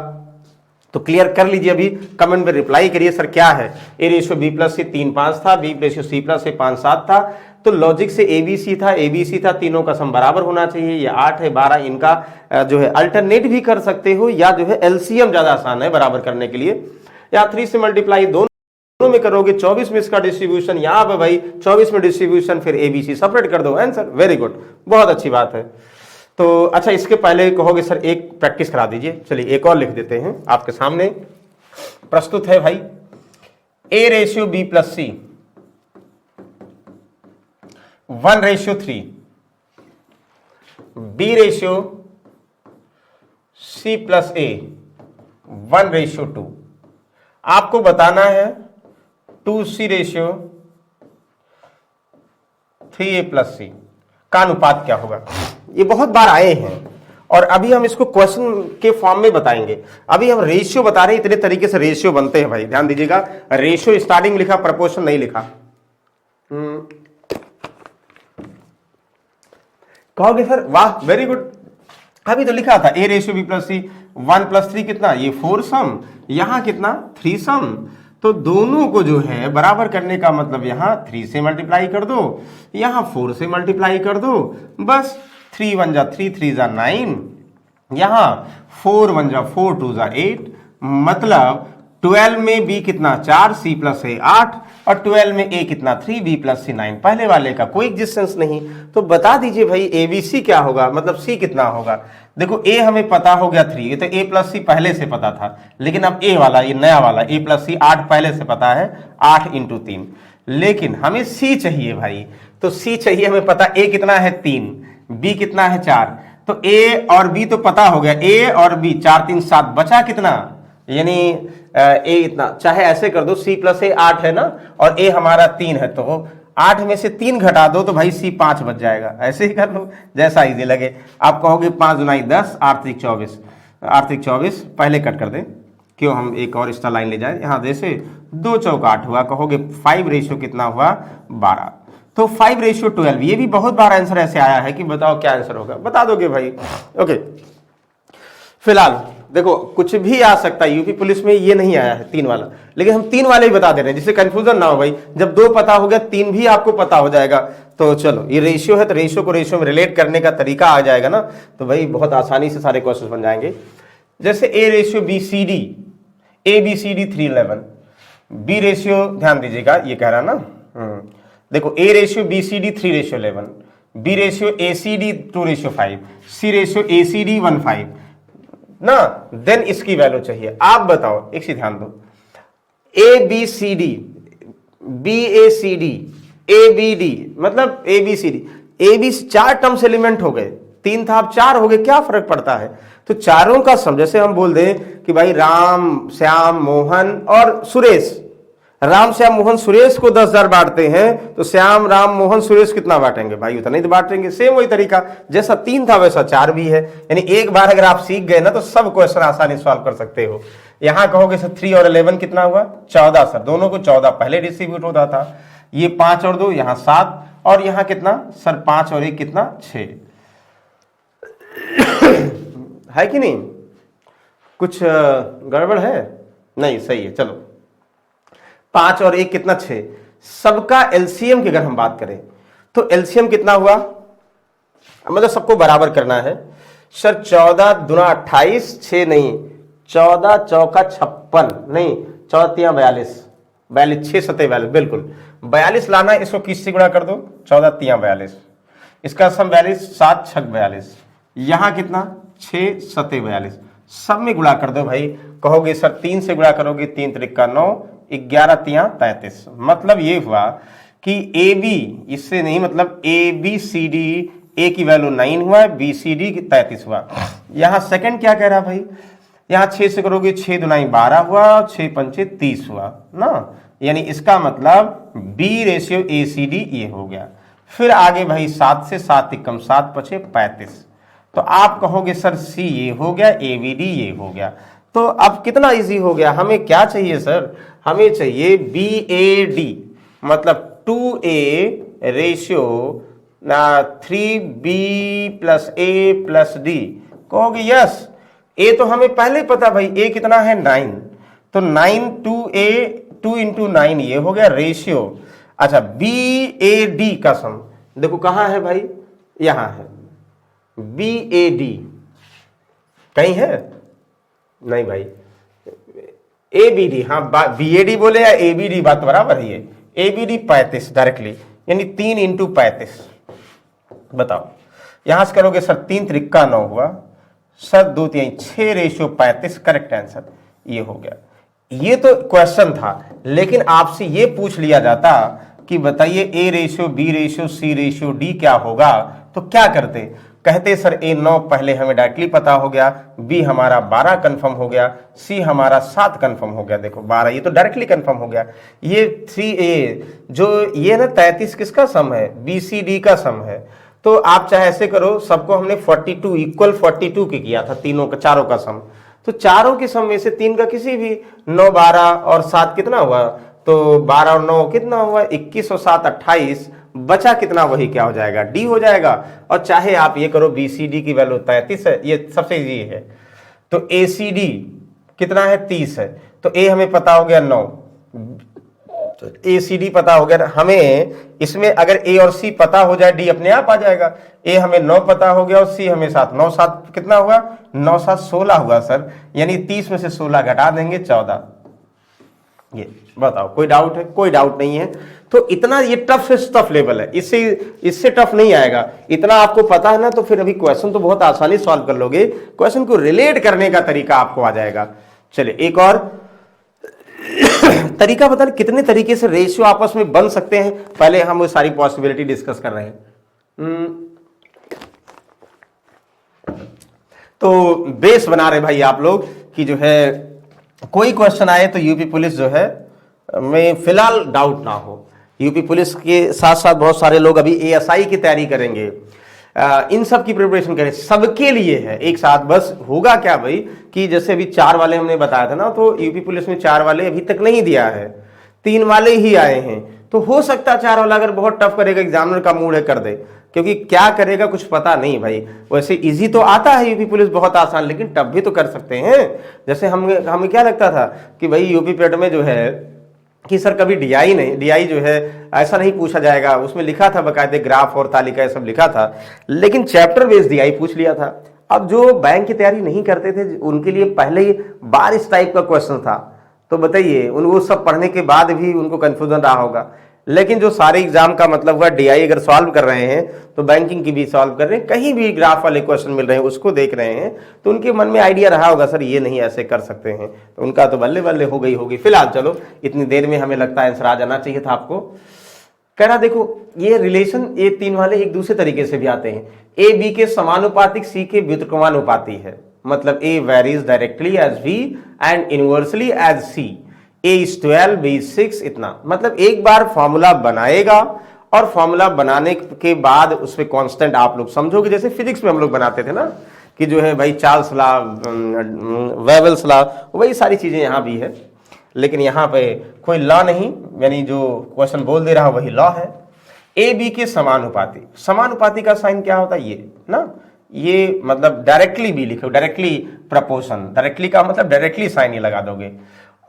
तो क्लियर कर लीजिए, अभी कमेंट में रिप्लाई करिए सर क्या है। ए रेशियो बी प्लस सी 3-5 था, बी रेशियो सी प्लस से 5-7 था, तो लॉजिक से एबीसी था, एबीसी था, तीनों का सम बराबर होना चाहिए। ये 8 है 12, इनका जो है अल्टरनेट भी कर सकते हो, या जो है एलसीएम ज्यादा आसान है बराबर करने के लिए, या 3 से मल्टीप्लाई दोनों में करोगे, 24 में इसका डिस्ट्रीब्यूशन, यहाँ पे भाई 24 में डिस्ट्रीब्यूशन, फिर एबीसी सेपरेट कर दो, आंसर। वेरी गुड, बहुत अच्छी बात है। तो अच्छा, इसके पहले कहोगे सर एक प्रैक्टिस करा दीजिए, चलिए एक और लिख देते हैं आपके सामने। प्रस्तुत है भाई A ratio B plus C 1:3, B ratio C plus A 1:2। आपको बताना है 2c रेशियो 3a प्लस सी का अनुपात क्या होगा। ये बहुत बार आए हैं और अभी हम इसको क्वेश्चन के फॉर्म में बताएंगे। अभी हम रेशियो बता रहे हैं, इतने तरीके से रेशियो बनते हैं भाई, ध्यान दीजिएगा। रेशियो स्टार्टिंग लिखा, प्रपोर्शन नहीं लिखा। कहोगे सर वाह वेरी गुड, अभी तो लिखा था ए रेशियो बी प्लस सी 1+3 कितना, ये 4 सम, यहां कितना 3 सम। तो दोनों को जो है बराबर करने का मतलब यहां 3 से मल्टीप्लाई कर दो, यहां 4 से मल्टीप्लाई कर दो, बस 3 1 जा 3, 3 जा 9, यहां 4 1 जा 4, 2 जा 8, मतलब 12 में b कितना 4, c प्लस है 8, और 12 में a कितना 3, b प्लस सी 9। पहले वाले का कोई एग्जिस्टेंस नहीं, तो बता दीजिए भाई abc क्या होगा, मतलब c कितना होगा। देखो a हमें पता हो गया 3, ये तो a प्लस सी पहले से पता था, लेकिन अब a वाला, ये नया वाला a प्लस सी 8 पहले से पता है, 8 × 3, लेकिन हमें c चाहिए भाई। तो c चाहिए हमें पता, a कितना है 3, b कितना है 4, तो a और b तो पता हो गया, a और b 4 3 7, बचा कितना, यानी a इतना, चाहे ऐसे कर दो c प्लस ए 8 है ना, और a हमारा 3 है, तो 8 में से 3 घटा दो तो भाई c 5 बच जाएगा। ऐसे ही कर लो जैसा इजी लगे। आप कहोगे 5 दूनी 10, 8 3 24, 8 3 24, पहले कट कर दें, क्यों हम एक और एक्स्ट्रा लाइन ले जाए, यहाँ जैसे 2 चौक 8 हुआ, कहोगे 5 रेशियो कितना हुआ 12, तो 5:12। ये भी बहुत बार आंसर ऐसे आया है कि बताओ क्या आंसर होगा, बता दोगे भाई। ओके, फिलहाल देखो कुछ भी आ सकता है, यूपी पुलिस में ये नहीं आया है 3 वाला, लेकिन हम 3 वाले ही बता दे रहे हैं जिससे कंफ्यूजन ना हो भाई। जब 2 पता हो गया 3 भी आपको पता हो जाएगा। तो चलो, ये रेशियो है तो रेशियो को रेशियो में रिलेट करने का तरीका आ जाएगा ना, तो भाई बहुत आसानी से सारे क्वेश्चन बन जाएंगे। जैसे A ratio B C D, A B C D 3:11, B ratio, ध्यान दीजिएगा ये कह रहा ना, देखो A ratio B C D 3:11, B ratio A C D 2:5, C ratio A C D 1:5 ना, देन इसकी वैल्यू चाहिए। आप बताओ, एक चीज ध्यान दो, A B C D, B A C D, A B D, मतलब A B C D, A B 4 terms element हो गए, 3 था अब 4 हो गए, क्या फर्क पड़ता है। तो चारों का सम, जैसे हम बोल दें कि भाई राम श्याम मोहन और सुरेश, राम श्याम मोहन सुरेश को 10,000 बांटते हैं, तो श्याम राम मोहन सुरेश कितना बांटेंगे भाई, उतना ही तो बांटेंगे। सेम वही तरीका, जैसा 3 था वैसा 4 भी है, यानी एक बार अगर आप सीख गए ना तो सब क्वेश्चन आसानी सॉल्व कर सकते हो। यहां कहोगे सर 3 और 11 कितना हुआ 14, सर दोनों को 14 पहले डिस्ट्रीब्यूट होता था, ये 5 और 2 यहां 7, और यहां कितना सर 5 और 1 कितना 6 है कि नहीं, कुछ गड़बड़ है नहीं, सही है। चलो 5 और 1 कितना 6, सबका एलसीएम की अगर हम बात करें तो एलसीएम कितना हुआ, मतलब सबको बराबर करना है सर। 14 दूना 28, 6 नहीं, 14 चौका 56 नहीं, 14 तिया 42, 42 6 7 42, बिल्कुल 42 लाना है, इसको किससे गुणा कर दो, 14 तिया 42, इसका सम 42, 7 6 42, यहां कितना 6 7 42, सब में गुणा कर दो भाई। कहोगे सर 3 से गुणा करोगे, 3 त्रिका 9, 11 तिया 33, मतलब ये हुआ कि ए बी, इससे नहीं मतलब ए बी सी डी, ए की वैल्यू 9 हुआ, बी सी डी 33 हुआ। यहां सेकंड क्या कह रहा भाई, यहां 6 से करोगे 6 दूनाई 12 हुआ, 6 पंचे 30 हुआ ना, यानी इसका मतलब B ratio A C D ये हो गया। फिर आगे भाई 7 से 7 एकम 7 पचे 35, तो आप कहोगे सर सी ये हो गया, ए बी डी ये हो गया। तो अब कितना इजी हो गया, हमें क्या चाहिए सर, हमें चाहिए बी ए डी, मतलब 2a ratio 3b plus a plus D. कहोगे यस, ए तो हमें पहले पता भाई, ए कितना है 9, तो 9 2 इंटू 9 ये हो गया रेशियो। अच्छा BAD का सम देखो कहां है भाई, यहां है BAD, कहीं है नहीं भाई, ABD, हाँ BAD बोले या ABD बात बराबर ही है। ABD 35 डायरेक्टली, यानी 3 इंटू 35। बताओ यहां से करोगे सर 3 त्रिक्का 9 हुआ सर, 2 3 6 रेशियो 35 करेक्ट आंसर ये हो गया। ये तो क्वेश्चन था, लेकिन आपसे ये पूछ लिया जाता कि बताइए A ratio B ratio C ratio D क्या होगा, तो क्या करते, कहते सर A 9 पहले हमें डायरेक्टली पता हो गया, B हमारा 12 कंफर्म हो गया, C हमारा 7 कंफर्म हो गया। देखो 12 ये तो डायरेक्टली कंफर्म हो गया। ये 3A जो ये ना 33 किसका सम है, BCD का सम है। तो आप चाहे ऐसे करो, सबको हमने 42 इक्वल 42 की किया था, तीनों का चारों का सम, तो चारों के सम में से 3 का किसी भी 9 12 और 7 कितना हुआ, तो 12 और 9 कितना हुआ 21 और 7 28, बचा कितना वही क्या हो जाएगा D हो जाएगा। और चाहे आप ये करो BCD की वैल्यू 33 है, ये सबसे इजी है, तो ACD कितना है 30 है, तो A हमें पता हो गया 9, ACD पता हो गया हमें। इसमें अगर A और C पता हो जाए D अपने आप आ जाएगा। A हमें 9 पता हो गया और C हमें 7, 9 7 कितना हुआ 9 7 16 हुआ सर, यानी 30 में से 16 घटा देंगे 14। ये बताओ कोई डाउट है, कोई डाउट नहीं है। तो इतना ये टफ से टफ लेवल है, इससे टफ नहीं आएगा। इतना आपको पता है ना, तो फिर अभी क्वेश्चन तो बहुत आसानी सॉल्व कर लोगे, क्वेश्चन को रिलेट करने का तरीका आपको आ जाएगा। चलिए एक और तरीका बता, कितने तरीके से रेशियो आपस में बन सकते हैं, पहले हम वो सारी पॉसिबिलिटी डिस्कस कर रहे हैं। तो बेस बना रहे भाई आप लोग कि जो है कोई क्वेश्चन आए तो यूपी पुलिस जो है में फिलहाल डाउट ना हो। यूपी पुलिस के साथ साथ बहुत सारे लोग अभी ASI की तैयारी करेंगे, इन सब की प्रिपरेशन करें, सबके लिए है एक साथ। बस होगा क्या भाई कि जैसे अभी 4 वाले हमने बताया था ना, तो यूपी पुलिस में 4 वाले अभी तक नहीं दिया है, 3 वाले ही आए हैं। तो हो सकता है 4 वाला अगर बहुत टफ करेगा, एग्जामिनर का मूड है कर दे, क्योंकि क्या करेगा कुछ पता नहीं भाई। वैसे इजी तो आता है यूपी पुलिस बहुत आसान, लेकिन टफ भी तो कर सकते हैं। जैसे हमें क्या लगता था कि भाई यूपी पेट में जो है कि सर कभी DI जो है ऐसा नहीं पूछा जाएगा, उसमें लिखा था बकायदे ग्राफ और तालिका ये सब लिखा था, लेकिन चैप्टर बेस्ड DI पूछ लिया था। अब जो बैंक की तैयारी नहीं करते थे उनके लिए पहले ही बार इस टाइप का क्वेश्चन था, तो बताइए उन वो सब पढ़ने के बाद भी उनको कंफ्यूजन रहा होगा। लेकिन जो सारे एग्जाम का मतलब हुआ DI अगर सॉल्व कर रहे हैं तो बैंकिंग की भी सॉल्व कर रहे हैं, कहीं भी ग्राफ वाले क्वेश्चन मिल रहे हैं उसको देख रहे हैं, तो उनके मन में आइडिया रहा होगा सर ये नहीं ऐसे कर सकते हैं, तो उनका तो बल्ले बल्ले हो गई होगी। फिलहाल चलो इतनी देर में हमें लगता है आंसर आ जाना चाहिए था आपको। कह रहा देखो ये रिलेशन ये 3 वाले एक दूसरे तरीके से भी आते हैं। A B के समानुपातिक C के व्युत्क्रमानुपाती है, मतलब A varies directly as B and inversely as C। A is 12 B is 6 इतना, मतलब एक बार फॉर्मूला बनाएगा और फॉर्मूला बनाने के बाद उस पर कांस्टेंट आप लोग समझोगे, जैसे फिजिक्स में हम लोग बनाते थे ना कि जो है भाई चार्ल्स लॉ, वेवल्स लॉ, वही सारी चीजें यहाँ भी है। लेकिन यहाँ पे कोई लॉ नहीं, यानी जो क्वेश्चन बोल दे रहा वही लॉ है। A B के समानुपाती, समानुपाती का साइन क्या होता है ये ना, ये मतलब डायरेक्टली भी लिखो, डायरेक्टली प्रपोर्शन, डायरेक्टली का मतलब डायरेक्टली साइन ही लगा दोगे।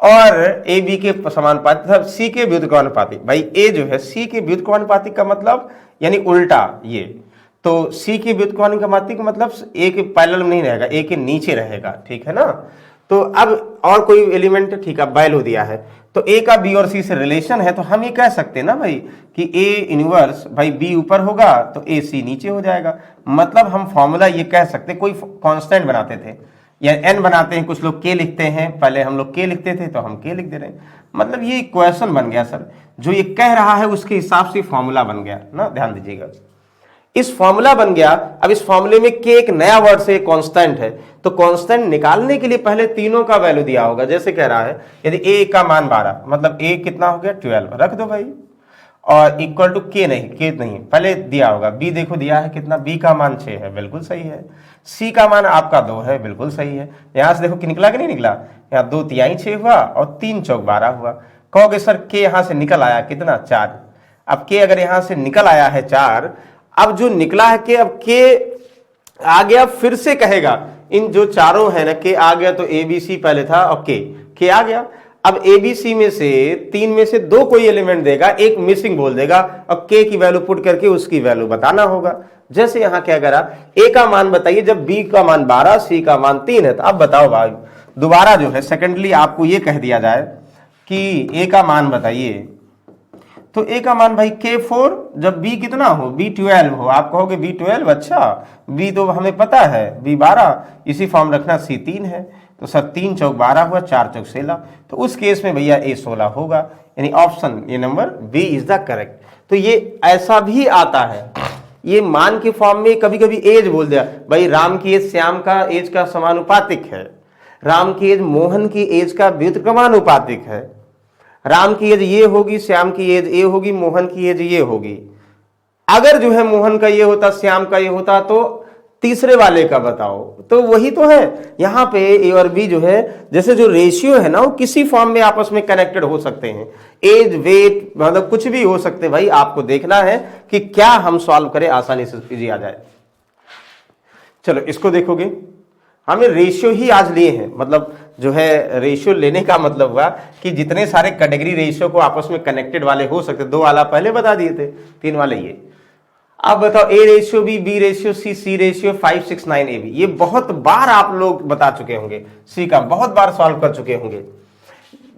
और ए बी के समानुपाती मतलब सी के व्युत्क्रमानुपाती, भाई ए जो है सी के व्युत्क्रमानुपाती का मतलब यानी उल्टा ये, तो सी के व्युत्क्रमानुपाती का मतलब ए के पैरेलल में नहीं रहेगा, ए के नीचे रहेगा, ठीक है ना। तो अब और कोई एलिमेंट, ठीक है वैल्यू दिया है, तो ए का बी और सी से रिलेशन है, तो हम ये कह सकते हैं ना भाई कि ए इनवर्स भाई बी ऊपर होगा तो ए सी नीचे हो जाएगा। मतलब हम फॉर्मूला ये कह सकते, कोई कांस्टेंट बनाते थे या एन बनाते हैं, कुछ लोग के लिखते हैं, पहले हम लोग के लिखते थे तो हम के लिख दे रहे हैं, मतलब ये इक्वेशन बन गया सर, जो ये कह रहा है उसके हिसाब से फॉर्मूला बन गया ना, ध्यान दीजिएगा। इस फॉर्मूला बन गया। अब इस फॉर्मूले में के एक नया वर्ड से कांस्टेंट है, तो कांस्टेंट निकालने के लिए पहले तीनों का वैल्यू दिया होगा। जैसे कह रहा है यदि ए का मान 12, मतलब ए कितना हो गया 12, रख दो भाई, और इक्वल टू के नहीं पहले दिया होगा। बी देखो दिया है कितना, बी का मान 6 है, बिल्कुल सही है। सी का मान आपका 2 है, बिल्कुल सही है। यहां से देखो कि निकला कि नहीं निकला, यहाँ 2 तिहाई 6 हुआ और 3 चौक 12 हुआ। कहोगे सर के यहां से निकल आया कितना 4, अब के अगर यहां से निकल आया है 4, अब जो निकला है के, अब के आ गया फिर से कहेगा इन जो चारों है ना, के आ गया तो ए बी सी पहले था और के आ गया। अब ए बी सी में से 3 में से 2 कोई एलिमेंट देगा, एक मिसिंग बोल देगा और के की वैल्यू पुट करके उसकी वैल्यू बताना होगा। जैसे यहां क्या करा, ए का मान बताइए जब बी का मान 12 सी का मान 3 है, तो अब बताओ भाई दोबारा जो है सेकेंडली आपको ये कह दिया जाए कि ए का मान बताइए, तो ए का मान भाई K4 जब बी कितना हो, बी 12 हो। आप कहोगे बी 12, अच्छा बी तो हमें पता है बी 12, इसी फॉर्म रखना, सी 3 है, तो सर 3 चौक 12 हुआ, 4 चौक 16, तो उस केस में भैया ए 16 होगा, यानी ऑप्शन ये number B is the correct. तो ये ऐसा भी आता है, ये मान के फॉर्म में कभी कभी एज बोल दिया, भाई राम की एज श्याम का एज का समानुपातिक है, राम की एज मोहन की एज का व्युत्क्रमानुपातिक है, राम की एज ये होगी, श्याम की एज ये होगी, मोहन की एज ये होगी। अगर जो है मोहन का ये होता, श्याम का ये होता, तो तीसरे वाले का बताओ। तो वही तो है यहां पे ए और बी जो है, जैसे जो रेशियो है ना, वो किसी फॉर्म में आपस में कनेक्टेड हो सकते हैं, एज वेट मतलब कुछ भी हो सकते। भाई आपको देखना है कि क्या हम सॉल्व करें आसानी से, इजी आ जाए। चलो इसको देखोगे, हमें रेशियो ही आज लिए हैं, मतलब जो है रेशियो लेने का मतलब हुआ कि जितने सारे कैटेगरी रेशियो को आपस में कनेक्टेड वाले हो सकते, 2 वाला पहले बता दिए थे, 3 वाले ये। अब बताओ A ratio B ratio C ratio 5 6 9 A B, ये बहुत बार आप लोग बता चुके होंगे, सी का बहुत बार सॉल्व कर चुके होंगे।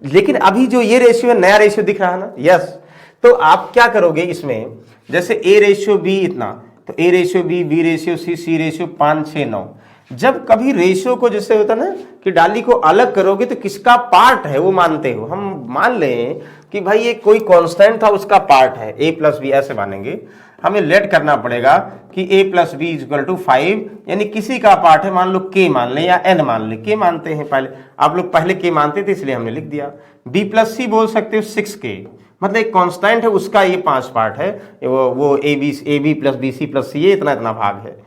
लेकिन अभी जो ये रेशियो है, नया रेशियो दिख रहा है ना, यस। तो आप क्या करोगे इसमें, जैसे ए रेशियो बी इतना, तो A ratio B ratio C ratio 5 6 9। जब कभी रेशियो को जैसे होता ना कि डाली को अलग करोगे तो किसका पार्ट है वो मानते हो, हम मान लें कि भाई ये कोई कांस्टेंट था उसका पार्ट है, a प्लस बी ऐसे मानेंगे, हमें लेट करना पड़ेगा कि a plus B is equal to 5, यानी किसी का पार्ट है, मान लो k मान ले या n मान ले, k मानते हैं पहले, आप लोग पहले k मानते थे इसलिए हमने लिख दिया। b प्लस सी बोल सकते हो 6k, मतलब एक कांस्टेंट है उसका ये 5 पार्ट है, वो A B plus B C plus C, ये इतना इतना भाग है।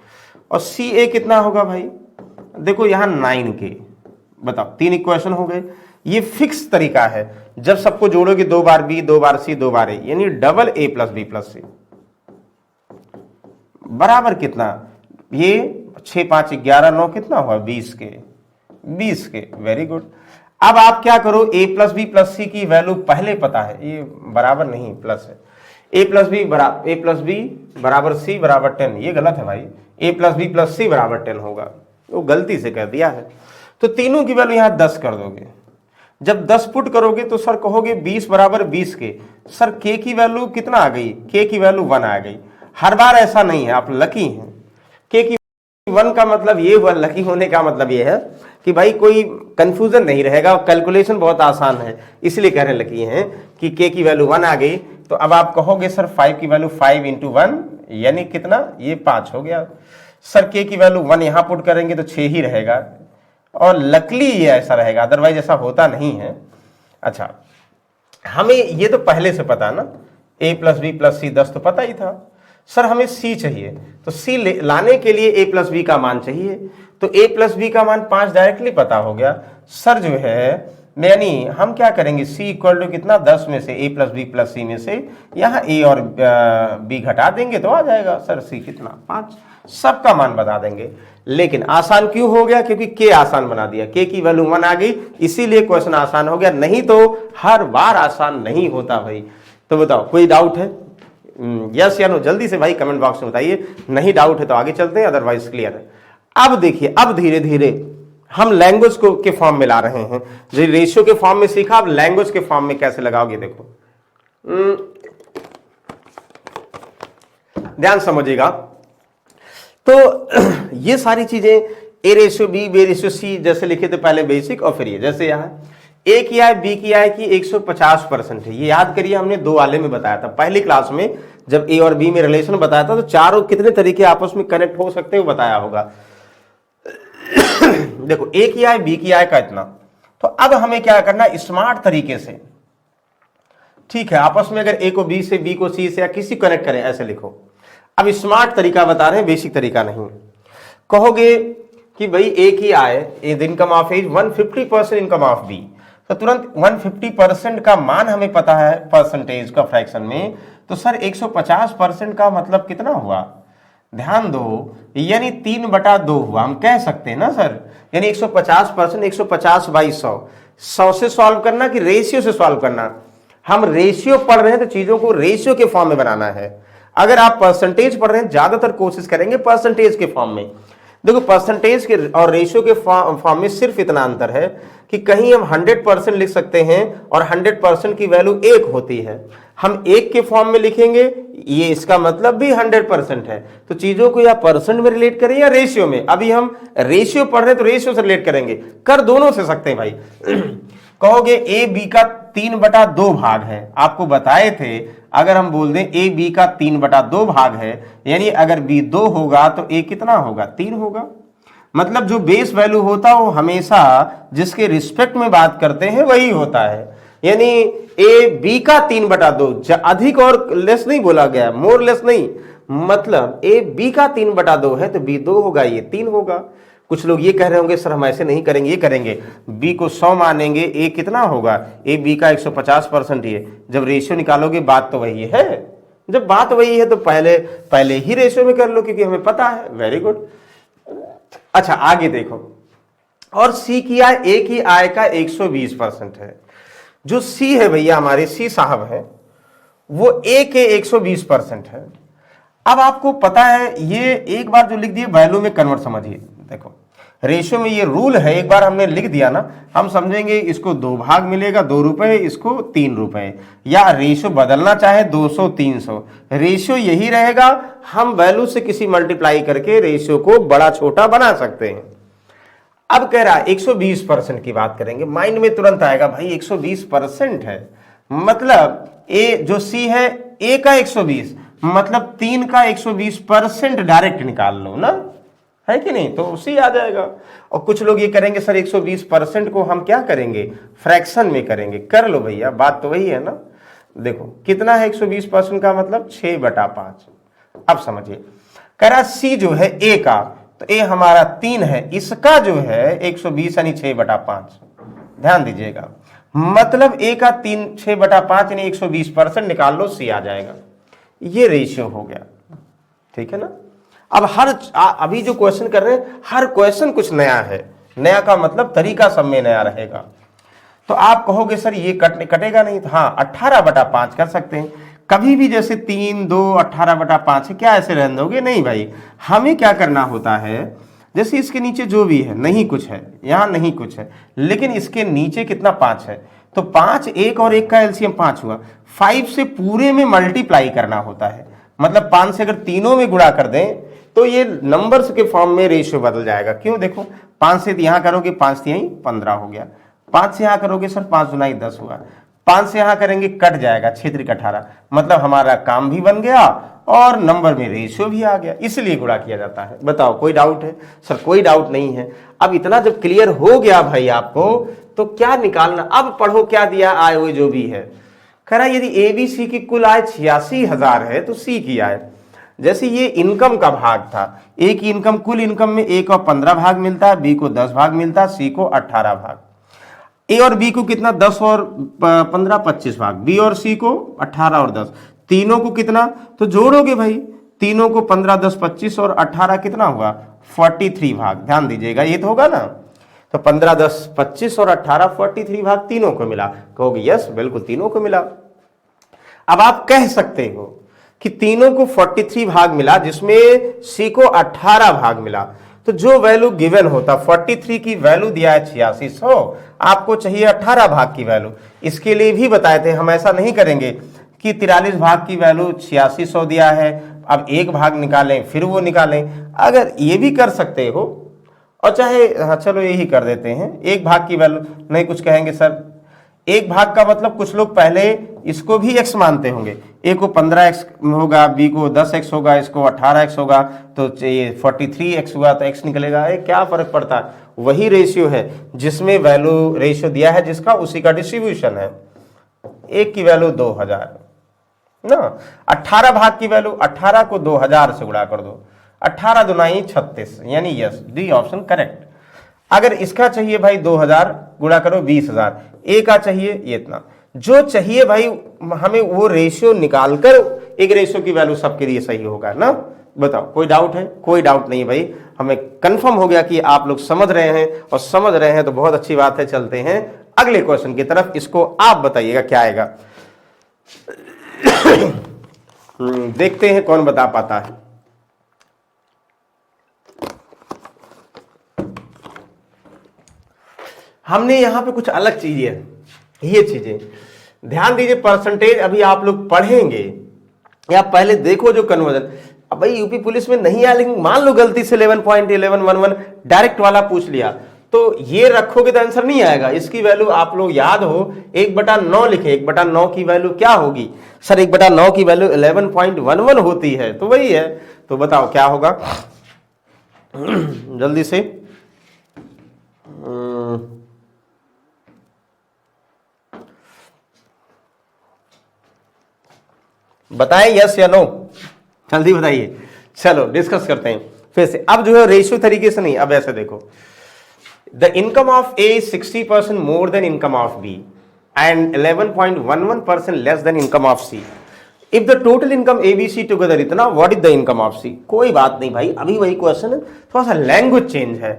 और सी ए कितना होगा भाई, देखो यहां 9k, बताओ 3 इक्वेशन हो गए। ये फिक्स तरीका है, जब सबको जोड़ोगे 2 बार बी 2 बार सी 2 बार ए, यानी double A plus B plus C बराबर कितना, ये 6 5 11 9 कितना हुआ 20 के। Very good. अब आप क्या करो, a प्लस बी प्लस सी की वैल्यू पहले पता है, ये बराबर नहीं प्लस है, a प्लस बी बराबर सी बराबर 10, ये गलत है भाई, a plus B plus C बराबर 10 होगा, वो गलती से कर दिया है। तो तीनों की वैल्यू यहां 10 कर दोगे, जब 10 पुट करोगे तो सर कहोगे 20 बराबर 20 के, सर k की वैल्यू कितना आ गई, k की वैल्यू 1 आ गई। हर बार ऐसा नहीं है, आप लकी हैं, k की 1 का मतलब ये हुआ, लकी होने का मतलब ये है कि भाई कोई कंफ्यूजन नहीं रहेगा, कैलकुलेशन बहुत आसान है, इसलिए कह रहे लकी हैं कि k की वैल्यू 1 आ गई। तो अब आप कहोगे सर 5 की वैल्यू 5 इंटू 1 यानी कितना, ये 5 हो गया। सर k की वैल्यू 1 यहां पुट करेंगे तो 6 ही रहेगा, और लकली ये ऐसा रहेगा, अदरवाइज ऐसा होता नहीं है। अच्छा, हमें ये तो पहले से पता ना, a प्लस बी प्लस सी 10 तो पता ही था। सर हमें c चाहिए, तो c लाने के लिए a प्लस बी का मान चाहिए, तो a प्लस बी का मान 5 डायरेक्टली पता हो गया। सर जो है यानी हम क्या करेंगे, c इक्वल टू कितना, 10 में से a प्लस बी प्लस सी में से यहाँ a और b घटा देंगे तो आ जाएगा सर c कितना 5, सबका मान बता देंगे। लेकिन आसान क्यों हो गया, क्योंकि k आसान बना दिया, k की वैल्यू 1 आ गई, इसीलिए क्वेश्चन आसान हो गया, नहीं तो हर बार आसान नहीं होता भाई। तो बताओ कोई डाउट है, यस या नो, जल्दी से भाई कमेंट बॉक्स में बताइए, नहीं डाउट है तो आगे चलते हैं, अदरवाइज क्लियर है। अब देखिए, अब धीरे धीरे हम लैंग्वेज को के फॉर्म में ला रहे हैं, जो रेशियो के फॉर्म में सीखा, अब लैंग्वेज के फॉर्म में कैसे लगाओगे देखो, ध्यान समझिएगा। तो ये सारी चीजें A ratio B ratio C जैसे लिखे थे पहले बेसिक, और फिर ये जैसे यहाँ ए की आय बी की आय की 150% है, ये याद करिए हमने 2 वाले में बताया था पहली क्लास में, जब ए और बी में रिलेशन बताया था तो चारों कितने तरीके आपस में कनेक्ट हो सकते हैं बताया होगा। देखो ए की आय बी की आय का इतना, तो अब हमें क्या करना, स्मार्ट तरीके से, ठीक है, आपस में अगर ए को बी से, बी को सी से, या किसी कनेक्ट करें ऐसे लिखो। अब स्मार्ट तरीका बता रहे हैं, बेसिक तरीका नहीं। कहोगे कि भाई ए की आय, income of as 150% income of B, तो तुरंत 150% का मान हमें पता है परसेंटेज का फ्रैक्शन में, तो सर 150% का मतलब कितना हुआ, ध्यान दो, यानी 3/2 हुआ, हम कह सकते हैं ना सर, यानी 150%, 150/100, 100 से सॉल्व करना कि रेशियो से सॉल्व करना। हम रेशियो पढ़ रहे हैं तो चीजों को रेशियो के फॉर्म में बनाना है। अगर आप परसेंटेज पढ़ रहे हैं, ज्यादातर कोशिश करेंगे परसेंटेज के फॉर्म में। देखो, परसेंटेज के और रेशियो के फॉर्म में सिर्फ इतना अंतर है कि कहीं हम 100% लिख सकते हैं और 100% की वैल्यू 1 होती है। हम 1 के फॉर्म में लिखेंगे, ये इसका मतलब भी 100% है। तो चीजों को या परसेंट में रिलेट करें या रेशियो में। अभी हम रेशियो पढ़ रहे हैं तो रेशियो से रिलेट करेंगे, कर दोनों से सकते हैं भाई। कहोगे ए बी का 3/2 भाग है, आपको बताए थे अगर हम बोल दें ए बी का 3/2 भाग है, यानी अगर बी 2 होगा तो ए कितना होगा, 3 होगा। मतलब जो बेस वैल्यू होता है वो हमेशा जिसके रिस्पेक्ट में बात करते हैं वही होता है। यानी ए बी का 3/2, अधिक और लेस नहीं बोला गया, मोर लेस नहीं, मतलब ए बी का 3/2 है तो बी 2 होगा, ये 3 होगा। कुछ लोग ये कह रहे होंगे सर हम ऐसे नहीं करेंगे, ये करेंगे, बी को 100 मानेंगे, ए कितना होगा, ए बी का 150% ही है। जब रेशियो निकालोगे बात तो वही है, जब बात वही है तो पहले ही रेशियो में कर लो, क्योंकि हमें पता है। Very good. अच्छा, आगे देखो, और सी की आय ए की आय का 120% है। जो सी है भैया, हमारे सी साहब है, वो ए के 120% है। अब आपको पता है, ये एक बार जो लिख दिए वैल्यू में कन्वर्ट समझिए। देखो, रेशियो में ये रूल है, एक बार हमने लिख दिया ना, हम समझेंगे इसको 2 भाग मिलेगा, 2 रुपए, इसको 3 रुपए, या रेशियो बदलना चाहे 200 300, रेशियो यही रहेगा। हम वैल्यू से किसी मल्टीप्लाई करके रेशियो को बड़ा छोटा बना सकते हैं। अब कह रहा है 120% की बात करेंगे, माइंड में तुरंत आएगा भाई 120% है, मतलब ए जो सी है ए का 120, मतलब 3 का 120% डायरेक्ट निकाल लो ना, है कि नहीं, तो सी आ जाएगा। और कुछ लोग ये करेंगे सर 120% को हम क्या करेंगे, फ्रैक्शन में करेंगे। कर लो भैया, बात तो वही है ना। देखो कितना है 120% का मतलब 6/5। अब समझिए, कह रहा सी जो है ए का, तो ए हमारा 3 है, इसका जो है 120 यानी 6/5। ध्यान दीजिएगा, मतलब ए का 6/5 यानी 120% निकाल लो, सी आ जाएगा। ये रेशियो हो गया, ठीक है ना। अब अभी जो क्वेश्चन कर रहे हैं, हर क्वेश्चन कुछ नया है। नया का मतलब तरीका सब में नया रहेगा। तो आप कहोगे सर ये कटेगा नहीं, तो हाँ 18/5 कर सकते हैं। कभी भी जैसे 3 2 18/5 है, क्या ऐसे रहने दोगे, नहीं भाई। हमें क्या करना होता है, जैसे इसके नीचे जो भी है, नहीं कुछ है, यहां नहीं कुछ है, लेकिन इसके नीचे कितना 5 है, तो 5, 1 और 1 का एलसीएम 5 हुआ। 5 से पूरे में मल्टीप्लाई करना होता है, मतलब 5 से अगर तीनों में गुणा कर दें तो ये नंबर्स के फॉर्म में रेशियो बदल जाएगा। क्यों, देखो 5 से यहां करोगे 5 से यहीं 15 हो गया, 5 से यहां करोगे सर 5 गुना 10 हुआ, 5 से यहां करेंगे कट जाएगा 6 3 18, मतलब हमारा काम भी बन गया और नंबर में रेशियो भी आ गया, इसलिए गुणा किया जाता है। बताओ कोई डाउट है सर? कोई डाउट नहीं है। अब इतना जब क्लियर हो गया भाई आपको, तो क्या निकालना, अब पढ़ो क्या दिया, आय हुई जो भी है। कह रहा यदि एबीसी की कुल आय 86,000 है तो सी की आय, जैसे ये इनकम का भाग था, ए की इनकम, कुल इनकम में ए को 15 भाग मिलता है, बी को 10 भाग मिलता है, सी को 18 भाग। ए और बी को कितना, 10 और 15 25 भाग, बी और सी को 18 और 10, तीनों को कितना, तो जोड़ोगे भाई, तीनों को 15 10 25 और 18 कितना हुआ, 43 भाग। ध्यान दीजिएगा, ये तो होगा ना, तो 15 10 25 और 18 43 भाग तीनों को मिला। कहोगे यस बिल्कुल तीनों को मिला। अब आप कह सकते हो कि तीनों को 43 भाग मिला, जिसमें सी को 18 भाग मिला, तो जो वैल्यू गिवन होता, 43 की वैल्यू दिया है 8600, आपको चाहिए 18 भाग की वैल्यू। इसके लिए भी बताए थे, हम ऐसा नहीं करेंगे कि 43 भाग की वैल्यू 8600 दिया है, अब एक भाग निकालें फिर वो निकालें। अगर ये भी कर सकते हो, और चाहे हाँ चलो यही कर देते हैं, एक भाग की वैल्यू नहीं, कुछ कहेंगे सर एक भाग का मतलब, कुछ लोग पहले इसको भी x मानते होंगे, ए को 15x होगा, बी को 10x होगा, इसको 18x होगा, तो ये 43x हुआ तो x निकलेगा। क्या फर्क पड़ता है, वही रेशियो है जिसमें वैल्यू रेशियो दिया है जिसका, उसी का डिस्ट्रीब्यूशन है। एक की वैल्यू 2000 ना, 18 भाग की वैल्यू, 18 को 2000 से गुणा कर दो, 18 दुनाई 36, यानी यस डी ऑप्शन करेक्ट। अगर इसका चाहिए भाई 2000 गुणा करो 20,000, ए का चाहिए ये इतना, जो चाहिए भाई हमें वो रेशियो निकालकर एक रेशियो की वैल्यू सबके लिए सही होगा ना। बताओ कोई डाउट है? कोई डाउट नहीं भाई, हमें कंफर्म हो गया कि आप लोग समझ रहे हैं, और समझ रहे हैं तो बहुत अच्छी बात है। चलते हैं अगले क्वेश्चन की तरफ, इसको आप बताइएगा क्या आएगा। देखते हैं कौन बता पाता है। हमने यहां पे कुछ अलग चीजें, ये चीजें ध्यान दीजिए। परसेंटेज अभी आप लोग पढ़ेंगे या पहले देखो जो कन्वर्जन। अब भाई यूपी पुलिस में नहीं आया, लेकिन मान लो गलती से 11.1111 डायरेक्ट वाला पूछ लिया, तो ये रखोगे तो आंसर नहीं आएगा। इसकी वैल्यू आप लोग याद हो 1/9 लिखे। 1/9 की वैल्यू क्या होगी सर? 1/9 की वैल्यू 11.11 होती है, तो वही है। तो बताओ क्या होगा जल्दी से। बताएं यस या नो, जल्दी बताइए। चलो डिस्कस करते हैं फिर से। अब जो है रेशियो तरीके से नहीं, अब ऐसे देखो, the income of A 60% more than income of B and 11.11% less than income of C. If the total income A B C together इतना, what is the income of C? कोई बात नहीं भाई, अभी वही क्वेश्चन है, थोड़ा सा लैंग्वेज चेंज है।